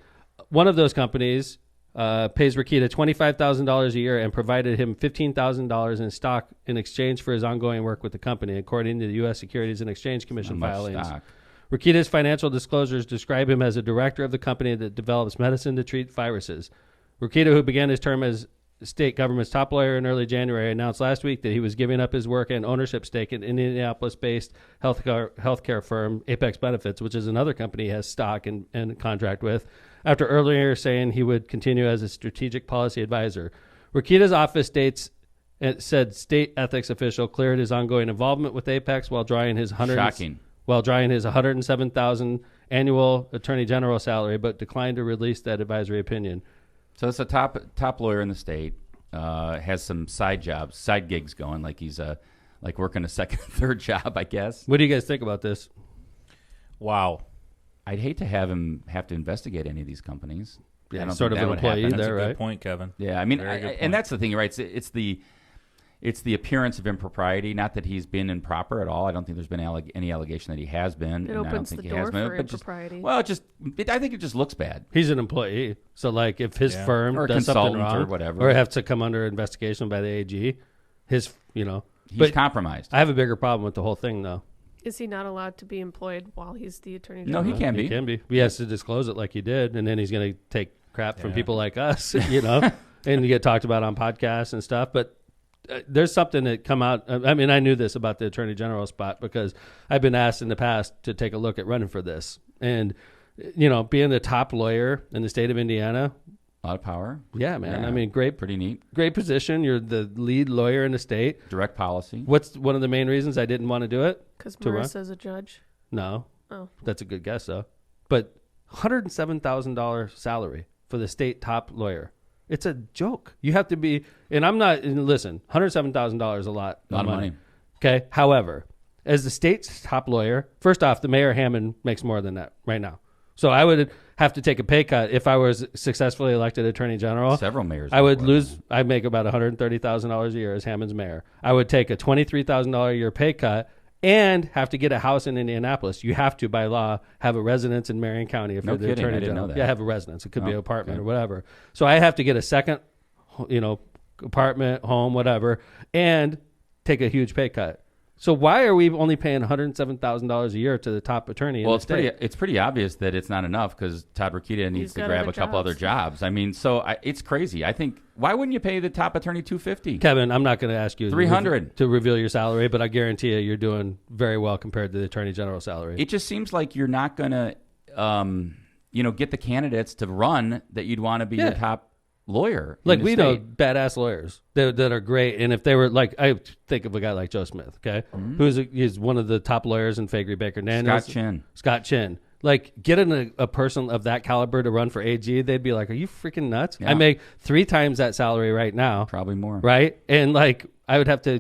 One of those companies pays Rokita $25,000 a year and provided him $15,000 in stock in exchange for his ongoing work with the company, according to the U.S. Securities and Exchange Commission filings. Rokita's financial disclosures describe him as a director of the company that develops medicine to treat viruses. Rokita, who began his term as state government's top lawyer in early January, announced last week that he was giving up his work and ownership stake in Indianapolis-based healthcare firm Apex Benefits, which is another company he has stock and contract with, after earlier saying he would continue as a strategic policy advisor. Rokita's office said state ethics official cleared his ongoing involvement with Apex while drawing his $107,000 annual Attorney General salary, but declined to release that advisory opinion. So it's a top lawyer in the state. Has some side gigs going, like he's like working a second, third job, I guess. What do you guys think about this? Wow. I'd hate to have him have to investigate any of these companies. Yeah, sort of an employee there, right? Good point, Kevin. Yeah, I mean, and that's the thing, right? It's the appearance of impropriety. Not that he's been improper at all. I don't think there's been any allegation that he has been. It opens the door for impropriety. I think it just looks bad. He's an employee, so like if his firm or does something wrong or whatever, or have to come under investigation by the AG, he's compromised. I have a bigger problem with the whole thing, though. Is he not allowed to be employed while he's the Attorney General? No, he can be. He can be. He has to disclose it like he did, and then he's going to take crap from people like us, and get talked about on podcasts and stuff. But there's something that come out. I mean, I knew this about the Attorney General spot because I've been asked in the past to take a look at running for this. And, being the top lawyer in the state of Indiana. A lot of power. Yeah, man. Yeah. I mean, pretty neat. Great position. You're the lead lawyer in the state. Direct policy. What's one of the main reasons I didn't want to do it? Because Marissa's a judge. No. Oh. That's a good guess, though. But $107,000 salary for the state top lawyer. It's a joke. You have to be, and I'm not, and listen, $107,000 is a lot of money. Okay. However, as the state's top lawyer, first off, the Mayor Hammond makes more than that right now. So I would have to take a pay cut if I was successfully elected Attorney General. Several mayors. I would lose. I'd make about $130,000 a year as Hammond's mayor. I would take a $23,000 a year pay cut and have to get a house in Indianapolis. You have to, by law, have a residence in Marion County if you're the Attorney General. Yeah, have a residence. It could be an apartment or whatever. So I have to get a second, apartment, home, whatever, and take a huge pay cut. So why are we only paying $107,000 a year to the top attorney in the state? It's pretty obvious that it's not enough because Todd Rokita needs to grab a couple other jobs. I mean, it's crazy. I think, why wouldn't you pay the top attorney $250? Kevin, I'm not going to ask you $300 to reveal your salary, but I guarantee you're doing very well compared to the Attorney General salary. It just seems like you're not going to get the candidates to run that you'd want to be your top lawyer. Like we know badass lawyers that are great, and if they were like, I think of a guy like Joe Smith, okay, he's one of the top lawyers in Faegre, Baker, Daniels. Scott Chin. Like getting a person of that caliber to run for AG, they'd be like, "Are you freaking nuts?" Yeah. I make 3 times that salary right now, probably more, right? And like I would have to,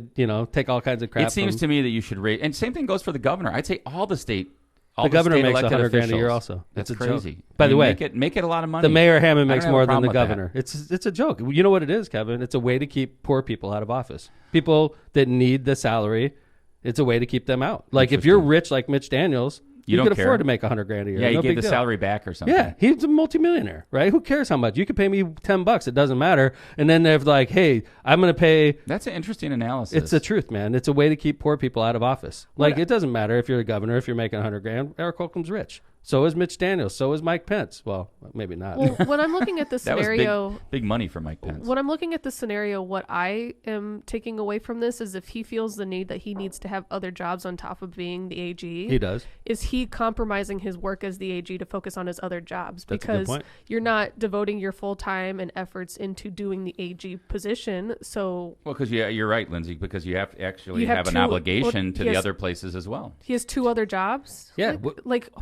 take all kinds of crap. It seems to me that you should rate, and same thing goes for the governor. I'd say all the state. The governor makes $100,000 a year also. That's crazy. Joke. By the way, make it a lot of money. The mayor Hammond makes more than the governor. It's a joke. You know what it is, Kevin? It's a way to keep poor people out of office. People that need the salary, it's a way to keep them out. Like if you're rich like Mitch Daniels, you could afford to make $100,000 a year. Yeah, he gave the salary back or something. Yeah, he's a multimillionaire, right? Who cares how much? You could pay me $10. It doesn't matter. And then they're like, hey, I'm going to pay. That's an interesting analysis. It's the truth, man. It's a way to keep poor people out of office. Like it doesn't matter if you're a governor, if you're making $100,000. Eric Holcomb's rich. So is Mitch Daniels. So is Mike Pence. Well, maybe not. Well, when I'm looking at the scenario, that was big money for Mike Pence. When I'm looking at the scenario, what I am taking away from this is if he feels the need that he needs to have other jobs on top of being the AG, he does. Is he compromising his work as the AG to focus on his other jobs? That's a good because point. You're not devoting your full time and efforts into doing the AG position. So, because you're right, Lindsay. Because you have to actually have an obligation to the other places as well. He has 2 other jobs. Yeah, like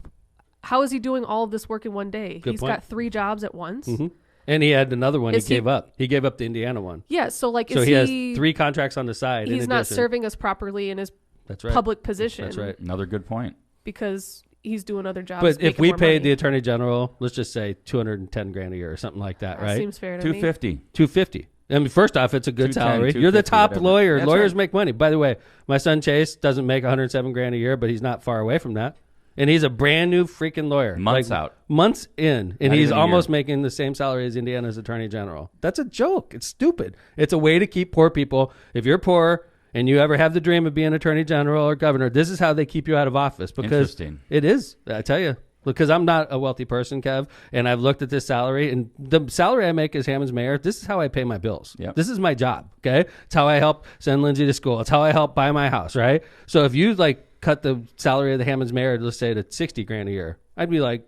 how is he doing all of this work in one day? Good He's point. got 3 jobs at once. Mm-hmm. And he had another one he gave up. He gave up the Indiana one. Yeah, so he has 3 contracts on the side. He's not serving us properly in his public position. That's right. Another good point. Because he's doing other jobs. But if we paid the Attorney General, let's just say $210,000 a year or something like that, right? Seems fair to me. $250. I mean, first off, it's a good salary. You're the top lawyer. That's Lawyers right. make money. By the way, my son Chase doesn't make $107,000 a year, but he's not far away from that. And he's a brand new freaking lawyer. Months in. And he's almost making the same salary as Indiana's Attorney General. That's a joke. It's stupid. It's a way to keep poor people. If you're poor and you ever have the dream of being Attorney General or Governor, this is how they keep you out of office. Because it is. I tell you. Because I'm not a wealthy person, Kev, and I've looked at this salary, and the salary I make as Hammond's mayor, this is how I pay my bills. Yep. This is my job, okay? It's how I help send Lindsay to school. It's how I help buy my house, right? So if you, cut the salary of the Hammond's mayor, let's say to $60,000 a year, I'd be like,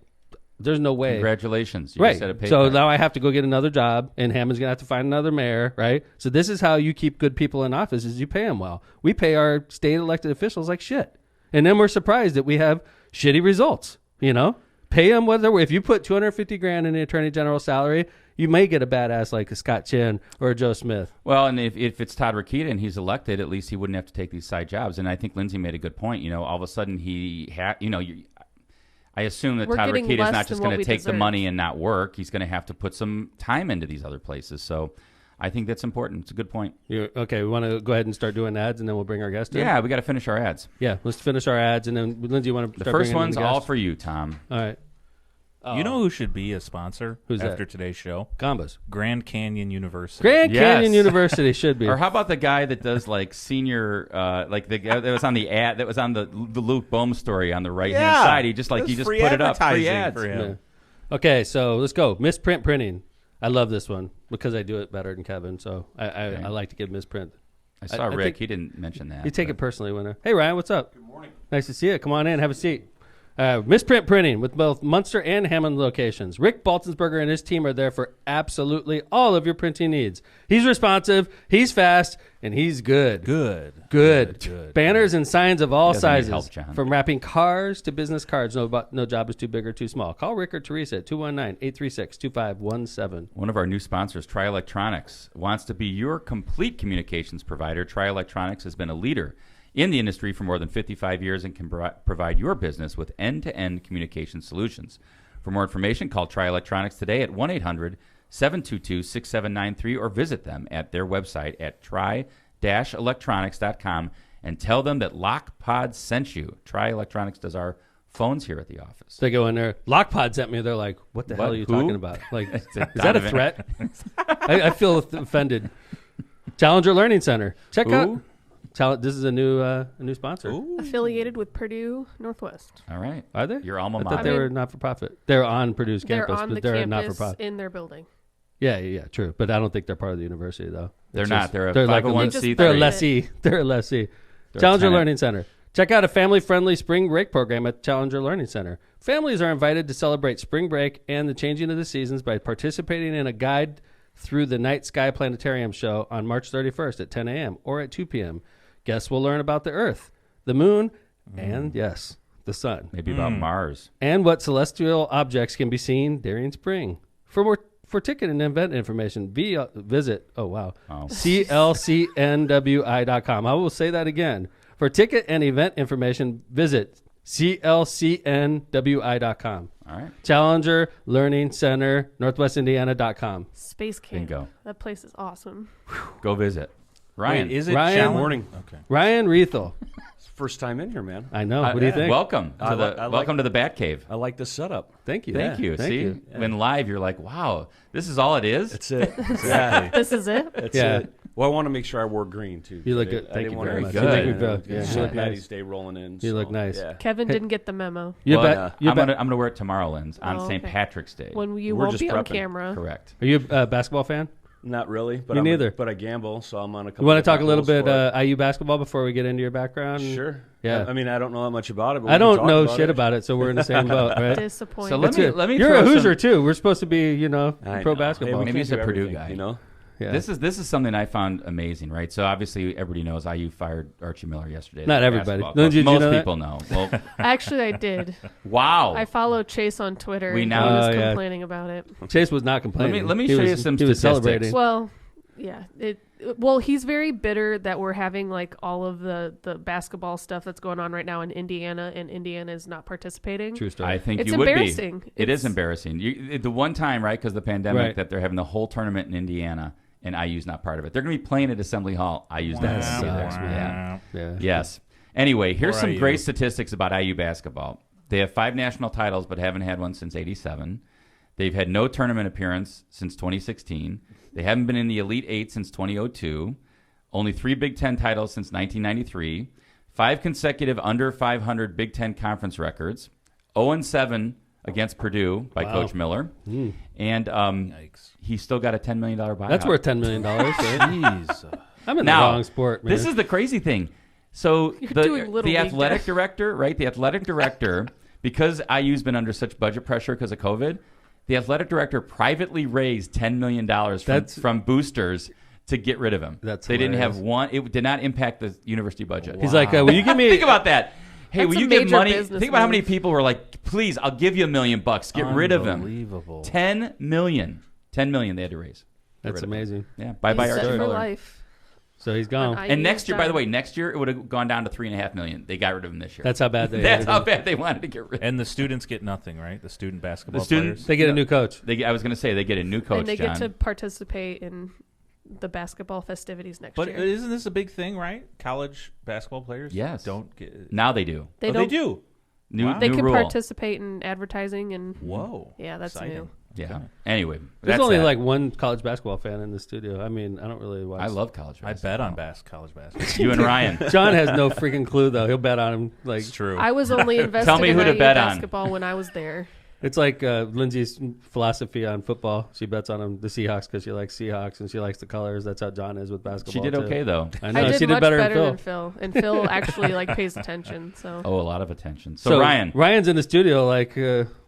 there's no way. Congratulations. Right. So now I have to go get another job, and Hammond's going to have to find another mayor, right? So this is how you keep good people in office, is you pay them well. We pay our state elected officials like shit. And then we're surprised that we have shitty results, Pay them if you put $250,000 in the Attorney General salary, you may get a badass like a Scott Chin or a Joe Smith. Well, and if it's Todd Rokita and he's elected, at least he wouldn't have to take these side jobs. And I think Lindsay made a good point. All of a sudden I assume that Todd Rokita is not just going to take the money and not work. He's going to have to put some time into these other places. So I think that's important. It's a good point. Okay, we want to go ahead and start doing ads, and then we'll bring our guest in? Yeah, we got to finish our ads. Yeah, let's finish our ads, and then, Lindsay, you want to start The first one's all for you, Tom. All right. You know who should be a sponsor after today's show? Combos. Grand Canyon University. Canyon University should be. Or how about the guy that does senior, the guy that was on the ad, that was on the Luke Bohm story on the right-hand side. He just put it up. Free ads. For him. Yeah. Okay, so let's go. Misprint printing. I love this one because I do it better than Kevin, so I like to give misprint. I saw Rick. He didn't mention that. You take it personally, winner. Hey, Ryan, what's up? Good morning. Nice to see you. Come on in. Have a seat. Misprint printing with both Munster and Hammond locations. Rick Baltonsberger and his team are there for absolutely all of your printing needs. He's responsive, he's fast, and he's good. Good. Banners and signs of all sizes. From wrapping cars to business cards. No job is too big or too small. Call Rick or Teresa at 219-836-2517. One of our new sponsors, Tri Electronics, wants to be your complete communications provider. Tri Electronics has been a leader in the industry for more than 55 years and can provide your business with end-to-end communication solutions. For more information, call Tri Electronics today at 1-800-722-6793 or visit them at their website at tri-electronics.com and tell them that LockPod sent you. Tri Electronics does our phones here at the office. They go in there. LockPod sent me. They're like, what the hell are you talking about? Like, is that a threat? I feel offended. Challenger Learning Center. Check out. This is a new sponsor. Ooh. Affiliated with Purdue Northwest. All right. Are they? Your alma I mater. thought they were not-for-profit. They're on Purdue's campus, on but the they're campus not-for-profit. in their building. Yeah, true. But I don't think they're part of the university, though. They're not. They're a they're 501c3. They're a lessee. They're a lessie. Challenger Learning Center. Check out a family-friendly spring break program at Challenger Learning Center. Families are invited to celebrate spring break and the changing of the seasons by participating in a guide through the Night Sky Planetarium show on March 31st at 10 a.m. or at 2 p.m. Guests will learn about the Earth, the Moon, and, yes, the Sun. Maybe about Mars. And what celestial objects can be seen during spring. For ticket and event information, visit clcnwi.com. I will say that again. For ticket and event information, visit clcnwi.com. All right. Challenger Learning Center, northwestindiana.com. Space Camp. Bingo. That place is awesome. Go visit. Ryan. Wait, is it Ryan? Challenger? Morning. Okay. Ryan Reithel. First time in here, man. I know. What do you think? Welcome to I the like- welcome to the Bat Cave. I like the setup. Thank you. Thank you. Thank See, you. when live, you're like, wow, this is all it is. That's it. Exactly. This is it. That's Yeah. it. Well, I want to make sure I wore green too. You look I good. didn't Thank you want very to- much. Good. You make me feel. Yeah, It's you look Patty's nice. Day rolling in. You look nice. Yeah. Kevin didn't get the memo. You Well, bet. You I'm bet. gonna wear it tomorrow, Linz, on Oh, St. okay. Patrick's Day. When you We're won't just be on prepping. camera. Correct. Are you a basketball fan? Not really, but Me I'm neither. But I gamble, so I'm on a couple. You want to talk a different little rules bit for it. IU basketball before we get into your background? Sure. Yeah. I mean, I don't know that much about it. But I we can don't talk know about shit it. about it, so we're in the same boat, right? Disappointed. So That's let me You're throw a Hoosier some- too. We're supposed to be, I pro know. basketball. Hey, we Maybe he's can't a do Purdue everything, guy. You know. Yeah. This is something I found amazing, right? So obviously everybody knows IU fired Archie Miller yesterday. Not The everybody. basketball Did you coach. Most know that? people know. Well, Actually, I did. wow. I follow Chase on Twitter. We and now- he was Oh, yeah. complaining about it. Chase was not complaining. Let me He show was- you some he was statistics. celebrating. Well, yeah. Well, he's very bitter that we're having like all of the basketball stuff that's going on right now in Indiana, and Indiana is not participating. True story. I think It's you would embarrassing. be. It is It's- embarrassing. The one time, right, because of the pandemic, Right. that they're having the whole tournament in Indiana and IU's not part of it. They're going to be playing at Assembly Hall. IU's not going to be there. sucks, Yeah. Yeah. Yes. Anyway, here's Poor some IU. great statistics about IU basketball. They have 5 national titles, but haven't had one since '87. They've had no tournament appearance since 2016. They haven't been in the Elite Eight since 2002. Only 3 Big Ten titles since 1993. 5 consecutive under 500 Big Ten conference records. 0-7 against Purdue by Coach Miller. And Yikes. he's still got a $10 million buyout. That's worth $10 million. Right? Jeez. I'm in Now, the wrong sport, man. This is the crazy thing. So You're doing Little the League athletic there. director, right? The athletic director, because IU's been under such budget pressure because of COVID, the athletic director privately raised $10 million from boosters to get rid of him. That's they didn't have hilarious. one. It did not impact the university budget. He's like, will you give me? Think about that. Hey, That's will a you give major money? business Think about how move. many people were like, please, I'll give you $1 million. Get rid of him. Unbelievable. 10 million. 10 million they had to raise. Get That's rid of him. amazing. Yeah. Bye-bye, He's set Archie for Miller. life. So he's gone. On And IU next year, by the done. way, next year it would have gone down to $3.5 million. They got rid of him this year. That's how bad they. That's hated how him. bad they wanted to get rid of him. And the students get nothing, right? The student basketball The students- players. They get a new coach. I was going to say they get a new coach, and they John. get to participate in the basketball festivities next But year. isn't this a big thing, right? College basketball players Yes. don't get. Now they do. They Oh, don't. they do. New, Wow. They new can rule. participate in advertising and Whoa. yeah, that's Exciting. new. Yeah. Anyway, There's that's only that. like one college basketball fan in the studio. I mean, I don't really watch. I love college I basketball. bet on college basketball. You and Ryan. John has no freaking clue though. He'll bet on him. Like It's true. I was only invested Tell me in who to IU bet on. basketball when I was there. it's like Lindsay's philosophy on football. She bets on the Seahawks because she likes Seahawks and she likes the colors. That's how John is with basketball. She did too. okay though. I know I did she much did better, better than Phil. and Phil actually like pays attention. So Oh, a lot of attention. So Ryan, Ryan's in the studio. Like,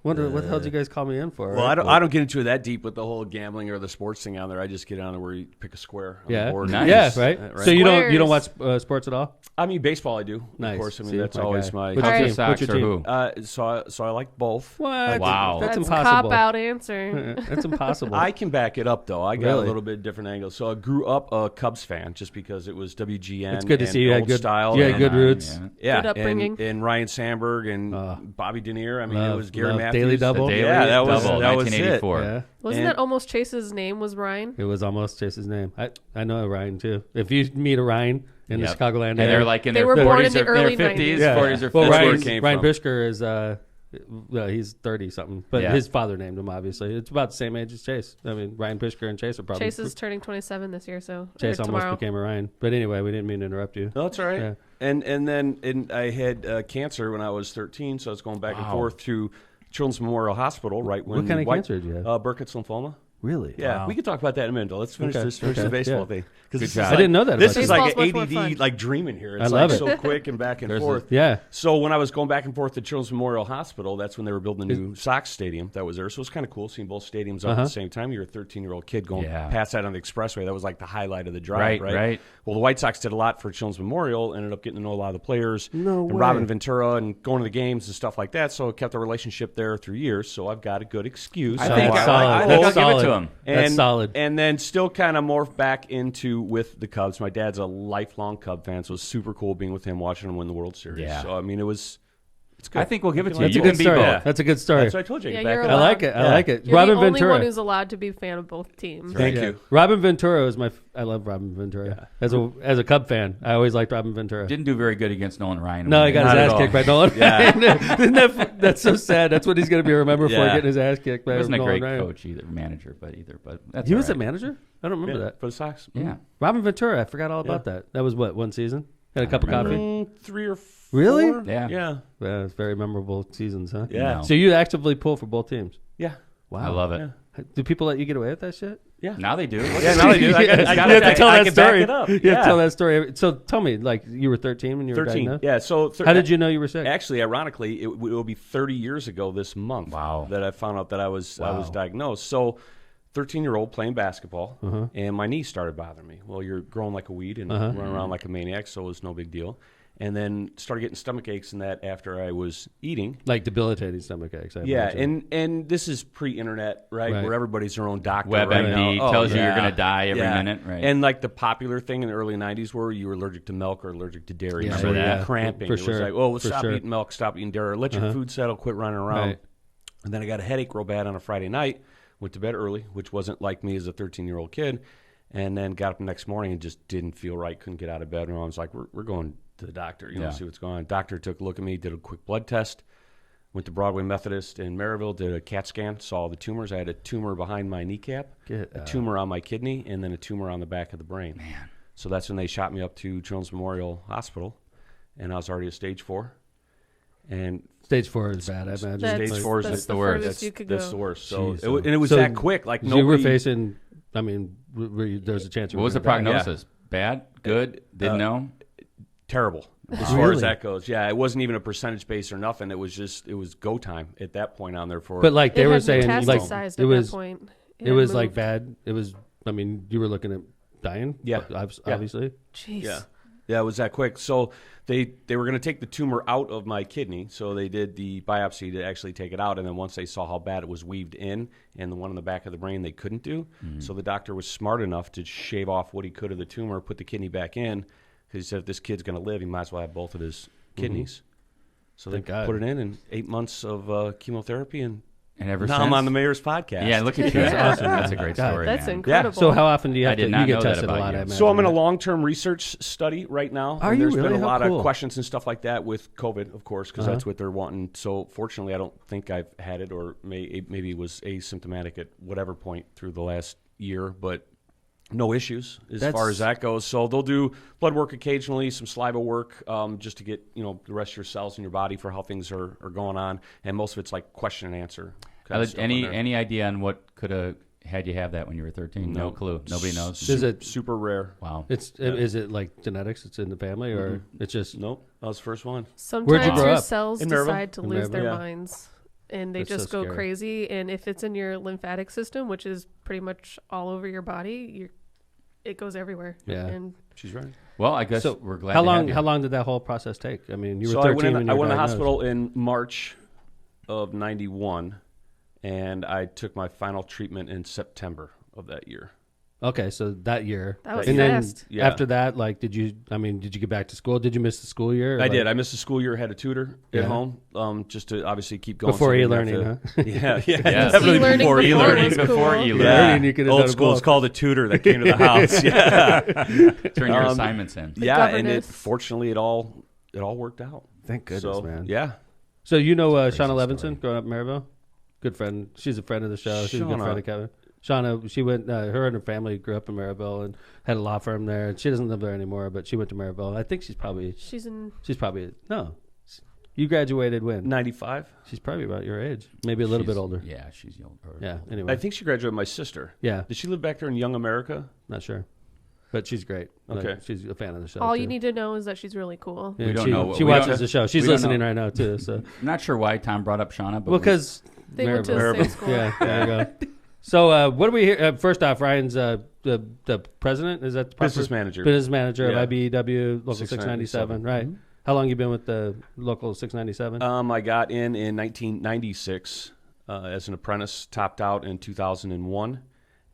what the hell did you guys call me in for? Well, right? I don't get into it that deep with the whole gambling or the sports thing on there. I just get on there where you pick a square on Yeah, the board. Nice. yeah, right. Right. So you don't watch Squares. sports at all? I mean, baseball I do. Nice. Of course. I mean, See, that's my always guy. my. Which All right. team? Sox What's your or team? who? So I like both. What? Wow. That's that's impossible. cop out answer. That's impossible. I can back it up though. I got Really? a little bit different angle. So I grew up a Cubs fan just because it was WGN. It's good to and see you had old good style. You had and, good roots. Yeah. Yeah, Good upbringing. and Ryan Sandberg and Bobby Denier. I mean, it Love- was Gary love Matthews. Daily Double. The Daily Yeah, that was- Double, that was it. 1984. Yeah. Wasn't And- that almost Chase's name was Ryan? It was almost Chase's name. I know a Ryan too. If you meet a Ryan in the Yep. Chicagoland And area, they're like in They their were born 40s in the or their early 50s, 90s. 40s or 50s. well, That's where it Ryan, came Ryan from. Bishker is he's 30 something, but Yeah. his father named him. Obviously, it's about the same age as Chase. I mean, Ryan Bishker and Chase are probably Chase is turning 27 this year, so Chase or almost tomorrow. became a Ryan. But anyway, we didn't mean to interrupt you. No, that's all right. Yeah. And then I had cancer when I was 13, so I was going back and forth to Children's Memorial Hospital. Right when What kind of cancer did you have? Burkitt's lymphoma. Really? Yeah, Wow. we can talk about that in a minute. Let's finish the baseball thing. Good job. I didn't know that This about is you. like Baseball's an much more ADD fun. like dream in here. It's I love like it. so quick and back and forth. Yeah. So when I was going back and forth to Children's Memorial Hospital, that's when they were building the new Sox stadium that was there. So it was kind of cool seeing both stadiums up at the same time. You're a 13-year-old kid going past that on the expressway. That was like the highlight of the drive, right? Well, the White Sox did a lot for Children's Memorial, ended up getting to know a lot of the players. And Robin Ventura and going to the games and stuff like that. So it kept a relationship there through years. So I've got a good excuse. I think That's I'll give it to him. That's solid. And then still kind of morphed back into with the Cubs. My dad's a lifelong Cub fan, so it was super cool being with him, watching him win the World Series. Yeah. So, I mean, it's good. I think we'll give it to you. That's You a good can be story. both. That's a good story. That's what I told you. Yeah, back you're up. I like it. I like it. You're Robin the only Ventura. one who's allowed to be a fan of both teams. Thank you. Robin Ventura is I love Robin Ventura. As a Cub fan, I always liked Robin Ventura. Didn't do very good against Nolan Ryan. No, he got his Not at ass all. kicked by Nolan. Yeah. That's so sad. That's what he's going to be remembered for, Yeah. getting his ass kicked by He wasn't a Nolan great Ryan. coach either, manager, but that's He was all a right. manager? I don't remember that. For the Sox. Yeah. Robin Ventura, I forgot all about that. That was what, one season? Had a cup of coffee? 3 or 4. Really? Yeah. Yeah. Yeah, it's very memorable seasons, huh? Yeah. No. So you actively pull for both teams? Yeah. Wow. I love it. Yeah. Do people let you get away with that shit? Yeah. Now they do. Yeah, now they do. I you have to tell I that can back story. it up. You have Yeah. to tell that story. So tell me, like, you were 13 when you were 13. diagnosed? Yeah. So How did you know you were sick? Actually, ironically, it will be 30 years ago this month that I found out that I was diagnosed. So 13-year-old playing basketball, and my knee started bothering me. Well, you're growing like a weed and running around like a maniac, so it was no big deal. And then started getting stomach aches and that after I was eating. Like debilitating stomach aches. I Yeah, imagine. and this is pre-internet, right? Where everybody's their own doctor. WebMD right tells you you're yeah. going to die every minute, right? And like the popular thing in the early 90s were you were allergic to milk or allergic to dairy. Yeah, so yeah. you were cramping. For it was sure. like, oh, For stop sure. eating milk, stop eating dairy. Let your food settle, quit running around. Right. And then I got a headache real bad on a Friday night, went to bed early, which wasn't like me as a 13-year-old kid, and then got up the next morning and just didn't feel right, couldn't get out of bed. And I was like, we're going to the doctor, see what's going on. Doctor took a look at me, did a quick blood test, went to Broadway Methodist in Maryville, did a CAT scan, saw the tumors. I had a tumor behind my kneecap, a tumor on my kidney, and then a tumor on the back of the brain. Man. So that's when they shot me up to Children's Memorial Hospital, and I was already at stage 4. And Stage 4 is bad, I imagine. Stage 4 that's is the worst. furthest you could that's go. the worst. So Jeez. and it was So that quick. Like you nobody were facing, I mean, there's a chance you What were was the gonna die. prognosis? Bad? Good? Didn't know? terrible as far as that goes. Yeah, it wasn't even a percentage base or nothing. It was go time at that point on there for. But like they It were had saying, like metastasized it at was, that point. it was like bad. It was. I mean, you were looking at dying. Yeah. Obviously. Jeez. Yeah, it was that quick. So they were going to take the tumor out of my kidney. So they did the biopsy to actually take it out. And then once they saw how bad it was weaved in and the one in the back of the brain they couldn't do. Mm-hmm. So the doctor was smart enough to shave off what he could of the tumor, put the kidney back in. Because he said if this kid's going to live, he might as well have both of his kidneys. So they put it in and 8 months of chemotherapy. And ever now since, I'm on the mayor's podcast. Yeah, look at you. That's awesome. That's a great God, story. That's man. incredible. So how often do you I have did to? not You get know that tested a about lot. you. I imagine. So I'm in a long-term research study right now. Are and you there's really? been a How lot cool. of questions and stuff like that with COVID, of course, because that's what they're wanting. So fortunately, I don't think I've had it, or maybe it was asymptomatic at whatever point through the last year, but no issues as far as that goes. So they'll do blood work occasionally, some saliva work, just to get the rest of your cells in your body for how things are going on, and most of it's like question and answer. kind of stuff on there. Any idea on what could have had you have that when you were 13? No clue. Nobody knows. Is it? Super rare. Wow. Is it like genetics? It's in the family, or it's just? Nope, that was the first one. Sometimes you grow your up? cells In Maryville. decide to In lose their Maryville? minds. And they That's just so go scary. crazy. And if it's in your lymphatic system, which is pretty much all over your body, it goes everywhere. Yeah. And She's right. Well, I guess So we're glad. How to long? have you. How long did that whole process take? I mean, you were So 13 when you I were went to the diagnosed. hospital in March of '91, and I took my final treatment in September of that year. Okay, so that year. That was and fast. then after that, like, did you get back to school? Did you miss the school year? I did. I missed the school year. Had a tutor at home, just to obviously keep going. Before I didn't e-learning, have to- Yeah, Yes. definitely E-learning before before e-learning. was cool. Before e-learning. Yeah, You could have old done school. both. It's called a tutor that came to the house. Yeah, Turn your assignments in. yeah, and governess. fortunately it all worked out. Thank goodness, So man. yeah, So you know Shauna Levinson, growing up in Maryville? Good friend. She's a friend of the show. She's a good Shauna. friend of Kevin. Shauna, she went, her and her family grew up in Maryville and had a law firm there. She doesn't live there anymore, but she went to Maryville. I think she's probably, she's in. no. You graduated when? 95. She's probably about your age, maybe a little bit older. Yeah, she's young. Yeah. Anyway, I think she graduated with my sister. Yeah. Did she live back there in Young America? Not sure, but she's great. Okay. Like, she's a fan of the show. All too. you need to know is that she's really cool. Yeah, We don't she, know. She We don't watches know. the show. She's We don't listening know. right now too. So, I'm not sure why Tom brought up Shauna, but well, because They went to the same school. Yeah, there you go. So, what do we hear? First off, Ryan's the president. Is that the proper? Business manager. Business manager Yeah. of IBEW Local 697. Right. How long you been with the Local 697? I got in 1996 as an apprentice, topped out in 2001,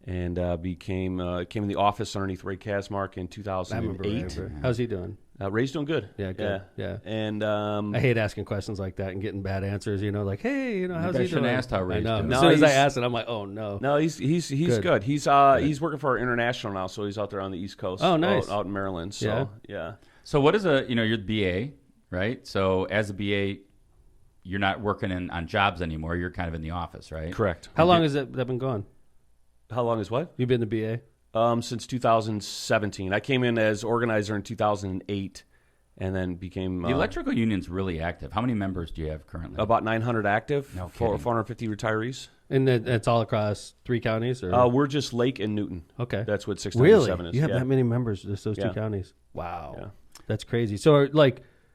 and came in the office underneath Ray Kasmark in I remember. 2008. How's he doing? Ray's doing good. Yeah, good. Yeah. And I hate asking questions like that and getting bad ansers. Like, hey, how's Maybe I he shouldn't doing? have asked how Ray's I know. doing. As No, soon as I he's- asked it, I'm like, oh no. no, he's good. He's working for our international now, so he's out there on the East Coast. Oh, nice. Out in Maryland. So yeah. So what is you're the BA, right? So as a BA, you're not working on jobs anymore. You're kind of in the office, right? Correct. How long has that been going? How long is what? You've been the BA? Since 2017. I came in as organizer in 2008, and then became The electrical union's really active. How many members do you have currently? about 900 active. No for kidding. 450 retirees. And it's all across 3 counties? Or? We're just Lake and Newton. Okay. That's what Really? 697 is. You have yeah. that many members, just those 2 Yeah. counties? Wow. Yeah. That's crazy. So,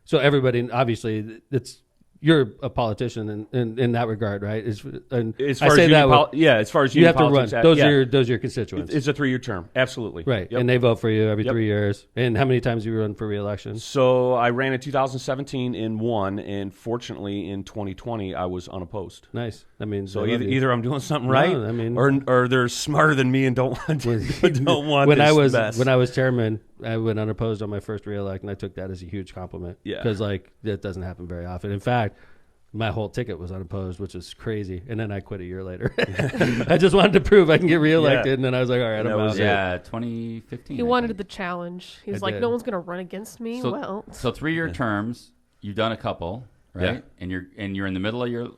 so everybody, obviously, you're a politician in that regard, right? And As I far say as that as far as you union have to run. politics, Those yeah. are your constituents. It's a 3-year term. Absolutely. Right. Yep. And they vote for you every Yep. 3 years. And how many times do you run for re-election? So I ran in 2017 and won, and fortunately in 2020 I was unopposed. Nice. I mean, So they love you. either I'm doing something No, right, I mean- or they're smarter than me and don't want when I was best. when I was chairman, I went unopposed on my first re-elect, and I took that as a huge compliment. Yeah. Because that doesn't happen very often. In fact, my whole ticket was unopposed, which is crazy. And then I quit a year later. I just wanted to prove I can get reelected, Yeah. and then I was like, all right, And I'm that was out. Yeah, 2015. He I wanted think. the challenge. He was I like, did. no one's going to run against me. So, Well, so 3-year terms. You've done a couple, right? Yeah. And you're in the middle of your.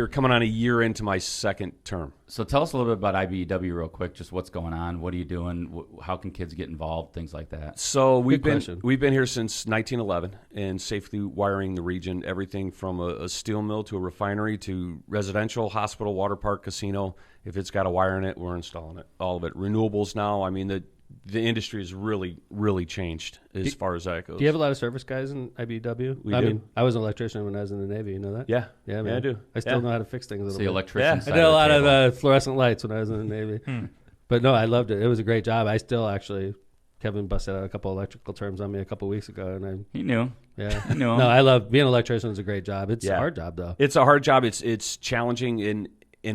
coming on a year into my second term. So tell us a little bit about IBEW real quick. Just what's going on? What are you doing? How can kids get involved? Things like that. So we've question. been here since 1911 and safely wiring the region. Everything from a steel mill to a refinery to residential, hospital, water park, casino. If it's got a wire in it, we're installing it. All of it. Renewables now. I mean the industry has really changed as far as that goes. Do you have a lot of service guys in IBEW? We I do. mean, I was an electrician when I was in the Navy. You know that? Yeah. Yeah, man. Yeah, I do. I still Yeah. know how to fix things a little The bit. electrician Yeah. side I did a lot of the of table. fluorescent lights when I was in the Navy. But no, I loved it. It was a great job. I still actually, Kevin busted out a couple electrical terms on me a couple weeks ago, and He knew. yeah. No. No, I love being an electrician. Is a great job. It's a Yeah. hard job though. It's a hard job. It's challenging and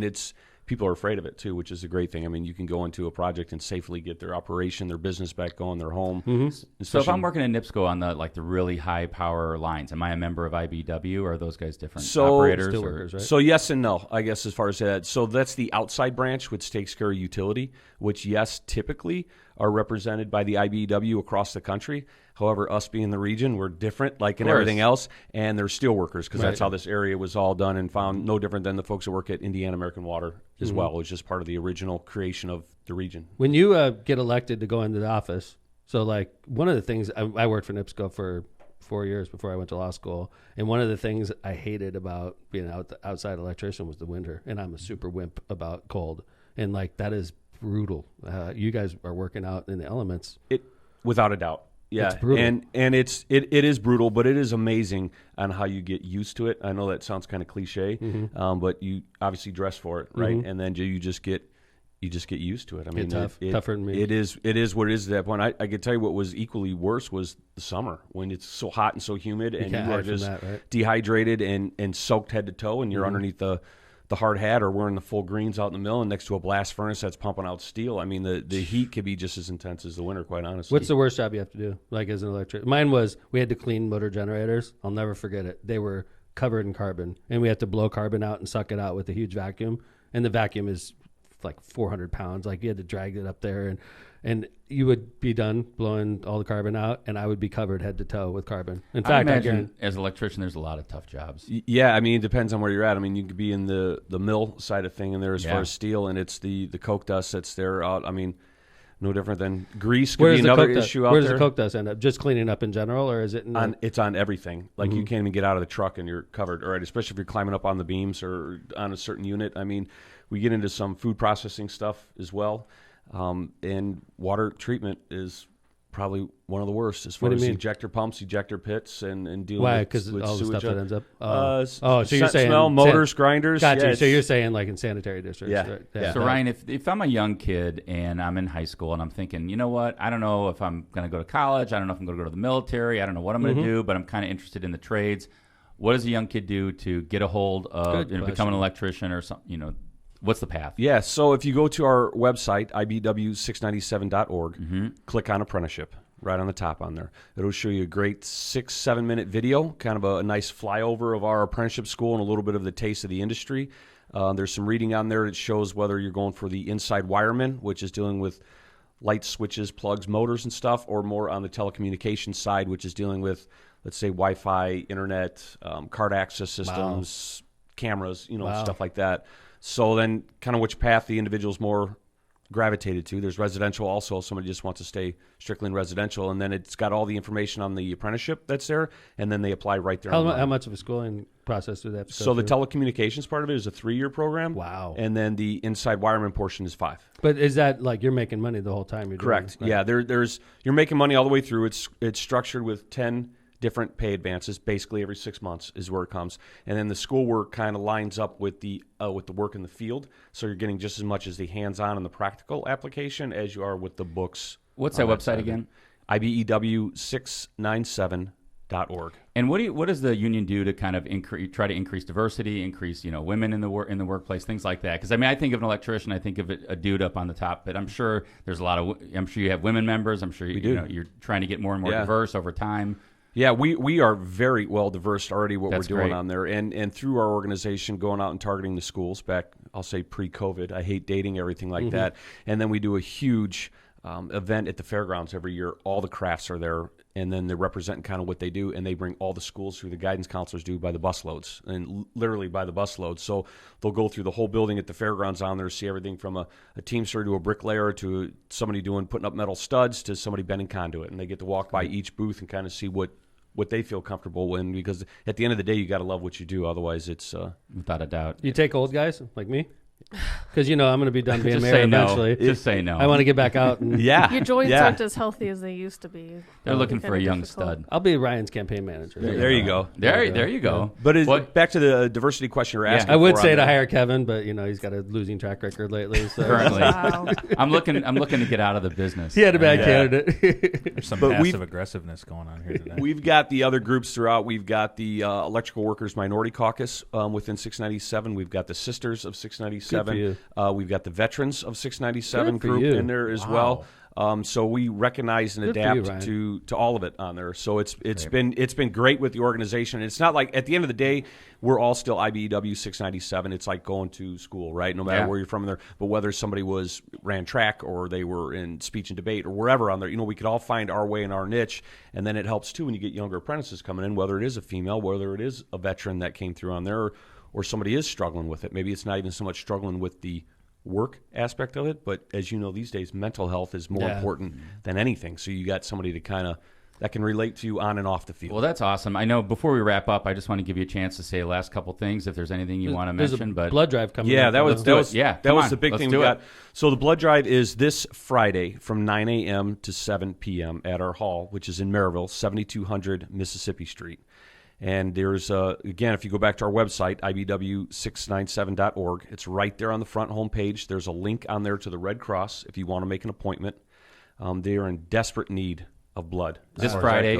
it's people are afraid of it too, which is a great thing. I mean, you can go into a project and safely get their operation, their business back going, their home. So if Especially- I'm working at NIPSCO on the really high power lines, am I a member of IBEW, or are those guys different So- operators? Steel or- workers, right? So yes and no, I guess, as far as that. So that's the outside branch, which takes care of utility, which, yes, typically are represented by the IBEW across the country. However, us being the region, we're different, like in Of course. everything else, and they're steel workers because that's Right. how this area was all done and found no different than the folks that work at Indiana American Water as well. It was just part of the original creation of the region. When you get elected to go into the office, so like one of the things I worked for NIPSCO for 4 years before I went to law school, and one of the things I hated about being outside electrician was the winter, and I'm a super wimp about cold, and like that is brutal. You guys are working out in the elements. It, without a doubt. Yeah, It's brutal. and it is brutal, but it is amazing on how you get used to it. I know that sounds kind of cliche, but you obviously dress for it, right? And then you just get used to it. I mean, tough. Tougher than me. It is what it is at that point. I could tell you what was equally worse was the summer when it's so hot and so humid, and can't you are hide from just that, right? dehydrated and soaked head to toe, and you're underneath the hard hat or wearing the full greens out in the mill and next to a blast furnace that's pumping out steel. I mean, the heat could be just as intense as the winter, quite honestly. What's the worst job you have to do, like as an electrician? Mine was we had to clean motor generators. I'll never forget it. They were covered in carbon, and we had to blow carbon out and suck it out with a huge vacuum. And the vacuum is like 400 pounds. Like you had to drag it up there, and you would be done blowing all the carbon out, and I would be covered head to toe with carbon. In I fact, imagine as an electrician, there's a lot of tough jobs. Yeah, I mean, it depends on where you're at. I mean, you could be in the mill side of thing, and there as Yeah. far as steel, and it's the coke dust that's there out. I mean, No different than grease could Where be does the another coke dust, issue out where does there. the coke dust end up? Just cleaning up in general, or is it It's on everything. Like you can't even get out of the truck and you're covered. All right, especially if you're climbing up on the beams or on a certain unit. I mean, we get into some food processing stuff as well, and water treatment is probably one of the worst as far as ejector pumps, ejector pits, and dealing Why? with Because all the sewage. stuff that ends up. So you're saying smell, motors, grinders. Gotcha. Yeah, So you're saying like in sanitary districts. Yeah. Right? Yeah. So Ryan, if I'm a young kid and I'm in high school and I'm thinking, you know what, I don't know if I'm going to go to college. I don't know if I'm going to go to the military. I don't know what I'm going to do, but I'm kind of interested in the trades. What does a young kid do to get a hold of become an electrician or something? What's the path? Yeah, so if you go to our website, IBEW697.org, click on apprenticeship right on the top on there. It'll show you a great 6-7 minute video, kind of a nice flyover of our apprenticeship school and a little bit of the taste of the industry. There's some reading on there that shows whether you're going for the inside wireman, which is dealing with light switches, plugs, motors and stuff, or more on the telecommunications side, which is dealing with, let's say, Wi-Fi, internet, card access systems, cameras, stuff like that. So then kind of which path the individual's more gravitated to. There's residential also. Somebody just wants to stay strictly in residential. And then it's got all the information on the apprenticeship that's there. And then they apply right there. How much of a schooling process do they have to go So the through? telecommunications part of it is a 3-year program. Wow. And then the inside wireman portion is 5. But is that like you're making money the whole time you're Correct. doing it? Yeah, there's you're making money all the way through. It's structured with 10 different pay advances, basically every 6 months is where it comes, and then the schoolwork kind of lines up with the work in the field. So you're getting just as much as the hands-on and the practical application as you are with the books. What's that website again? IBEW697.org. And what does the union do to kind of try to increase diversity, increase women in the workplace, things like that? Because I think of an electrician, I think of a dude up on the top, but I'm sure there's I'm sure you have women members. I'm sure you're trying to get more and more diverse over time. Yeah, we are very well diverse already what That's we're doing great. on there. And through our organization, going out and targeting the schools back, I'll say pre-COVID. I hate dating, everything like that. And then we do a huge event at the fairgrounds every year. All the crafts are there, and then they're representing kind of what they do, and they bring all the schools through. The guidance counselors do by the busloads, and literally by the busloads. So they'll go through the whole building at the fairgrounds on there, see everything from a teamster to a bricklayer to somebody putting up metal studs to somebody bending conduit. And they get to walk by each booth and kind of see what they feel comfortable in, because at the end of the day, you got to love what you do. Otherwise, it's without a doubt. You take old guys like me? Because I'm going to be done being Just mayor say no. eventually. Just say no. I want to get back out. And Your joints aren't as healthy as they used to be. They're looking for a young difficult. stud. I'll be Ryan's campaign manager. there you go. There you go. But back to the diversity question you're asking. I would for say on to that. hire Kevin, but he's got a losing track record lately. So Currently, Wow. I'm looking to get out of the business. he had a bad candidate. There's some But passive aggressiveness going on here today. We've got the other groups throughout. We've got the Electrical Workers Minority Caucus within 697. We've got the Sisters of 697. Good for We've got the Veterans of 697 Good for group you. in there as well. So we recognize and Good for you, adapt Ryan. to all of it on there. So it's been great with the organization. It's not like at the end of the day we're all still IBEW 697. It's like going to school, right? No matter where you're from there. But whether somebody ran track or they were in speech and debate or wherever on there, we could all find our way in our niche. And then it helps too when you get younger apprentices coming in, whether it is a female, whether it is a veteran that came through on there, or somebody is struggling with it. Maybe it's not even so much struggling with the work aspect of it, but as you know, these days mental health is more important than anything. So you got somebody that can relate to you on and off the field. Well, that's awesome. I know before we wrap up, I just want to give you a chance to say the last couple things if there's anything you want to There's mention. a But blood drive coming. Yeah, up. that was the big Let's thing do we it. got. So the blood drive is this Friday from 9 a.m. to 7 p.m. at our hall, which is in Maryville, 7200 Mississippi Street. And there's, again, if you go back to our website, IBEW697.org, it's right there on the front homepage. There's a link on there to the Red Cross if you want to make an appointment. They are in desperate need of blood. This Friday,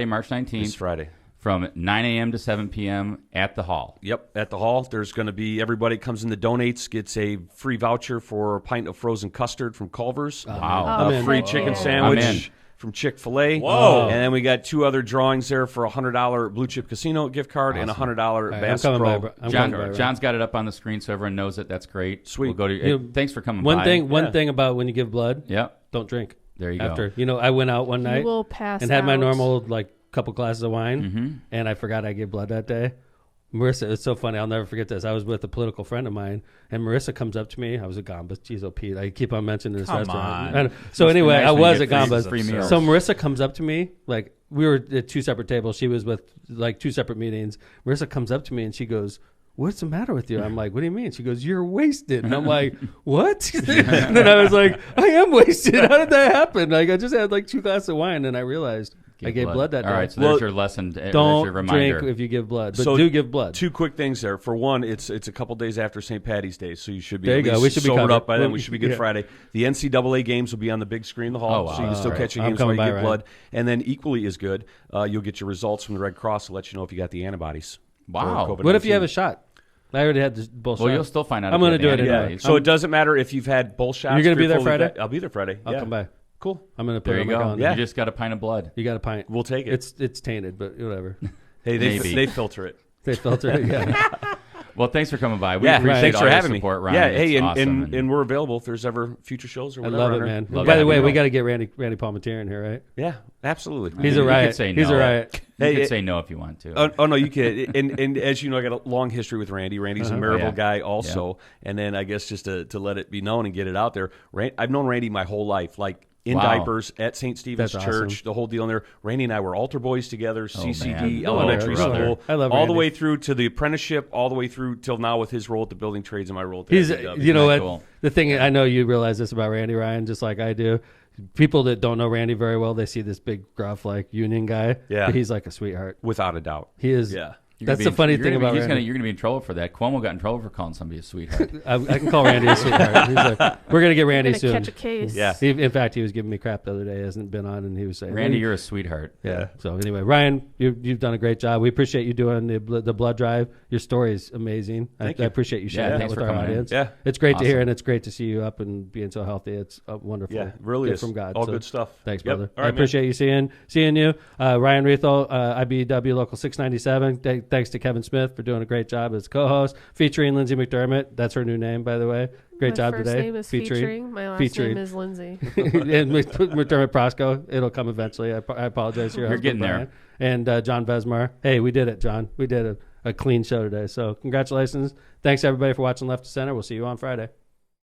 March 19th. This Friday. From 9 a.m. to 7 p.m. at the hall. Yep, at the hall. There's going to be everybody comes in that donates gets a free voucher for a pint of frozen custard from Culver's. Wow. A free chicken sandwich from Chick-fil-A. Whoa. And then we got 2 other drawings there for a $100 Blue Chip Casino gift card and a $100 Bass Pro. John's got it up on the screen so everyone knows it. That's great. Sweet. We'll go to, thanks for coming One by. thing about when you give blood, don't drink. There you After. go. I went out one night will pass and had my out. normal couple glasses of wine, and I forgot I gave blood that day. Marissa, it's so funny. I'll never forget this. I was with a political friend of mine, and Marissa comes up to me. I was at Gambas. Jeez, oh, Pete. I keep on mentioning this Come restaurant. on. And so Must be anyway, nice I when you was get at free- Gambas. free meals. So Marissa comes up to me. Like, we were at 2 separate tables. She was with, like, 2 separate meetings. Marissa comes up to me, and she goes, what's the matter with you? I'm like, what do you mean? She goes, you're wasted. And I'm like, what? And then I was like, I am wasted. How did that happen? Like, I just had like 2 glasses of wine, and I realized I gave blood that day. All right, so there's your lesson. There's Don't your reminder. drink if you give blood, but So, do give blood. 2 quick things there. For one, it's a couple days after St. Patty's Day, so you should be There you at go. least We should be sobered covered. up by then. Well, We should be good yeah. Friday. The NCAA games will be on the big screen in the hall, Oh, wow. so you can still All catch the right. I'm games while you coming get by, Ryan. blood. And then equally as good, you'll get your results from the Red Cross to let you know if you got the antibodies. Wow. for COVID-19. What if you have a shot? I already had this both Well, shots. you'll still find out. I'm if going to you do have it the anyway. antibodies. So it doesn't matter if you've had both shots. You're gonna if be there fully Friday? I'll be there Friday. I'll Yeah. come by. Cool. I'm going to put There it you on my go. calendar. Yeah. You just got a pint of blood. You got a pint. We'll take it. It's tainted, but whatever. Hey, Maybe. they filter it. They filter it. Yeah. Well, thanks for coming by. We Yeah, appreciate thanks all for your having me. support, Ryan. Yeah, It's hey, awesome. and we're available if there's ever future shows or I whatever. love it, Hunter. man. Love By it. the way, Yeah. we got to get Randy Palmentier in here, right? Yeah, absolutely. He's You a could riot. say He's no. a riot. You Hey, could say no if you want to. Oh no, you can. And as you know, I got a long history with Randy. Randy's a Maryville Yeah. guy, also. And then I guess just to let it be known and get it out there, I've known Randy my whole life, like in Wow. diapers at St. Stephen's That's Church, awesome. the whole deal in there. Randy and I were altar boys together, CCD, man. elementary Oh, brother. school, I love all the Randy. way through to the apprenticeship, all the way through till now with his role at the building trades and my role at the He's, IBEW. you know what? Cool. The thing, I know you realize this about Randy Ryan, just like I do. People that don't know Randy very well, they see this big, gruff, like union guy. Yeah. But he's like a sweetheart. Without a doubt. He is. Yeah. That's the funny thing about Randy. You're going to be in trouble for that. Cuomo got in trouble for calling somebody a sweetheart. I can call Randy a sweetheart. He's like, we're gonna get Randy Gonna soon. catch a case. Yeah. In fact, he was giving me crap the other day. He hasn't been on, and he was saying, Randy, you're a sweetheart. Yeah. So anyway, Ryan, you've done a great job. We appreciate you doing the blood drive. Your story is amazing. I you. appreciate you Yeah, sharing that thanks with for our coming in. audience. Yeah. It's great to hear, Awesome. and it's great to see you up and being so healthy. It's wonderful. Yeah, it really Gift is. from God. All So good stuff. Thanks, Yep. brother. All right, I appreciate you seeing you. Ryan Reithel, IBEW Local 697. Thanks to Kevin Smith for doing a great job as co-host, featuring Lindsay McDermott. That's her new name, by the way. Great job My first today. name is featuring. My last featuring. name is Lindsay. And McDermott Prosco. It'll come eventually. I apologize to your You're husband, getting there. Brian. And John Vesmar. Hey, we did it, John. We did a clean show today. So congratulations. Thanks, everybody, for watching Left to Center. We'll see you on Friday.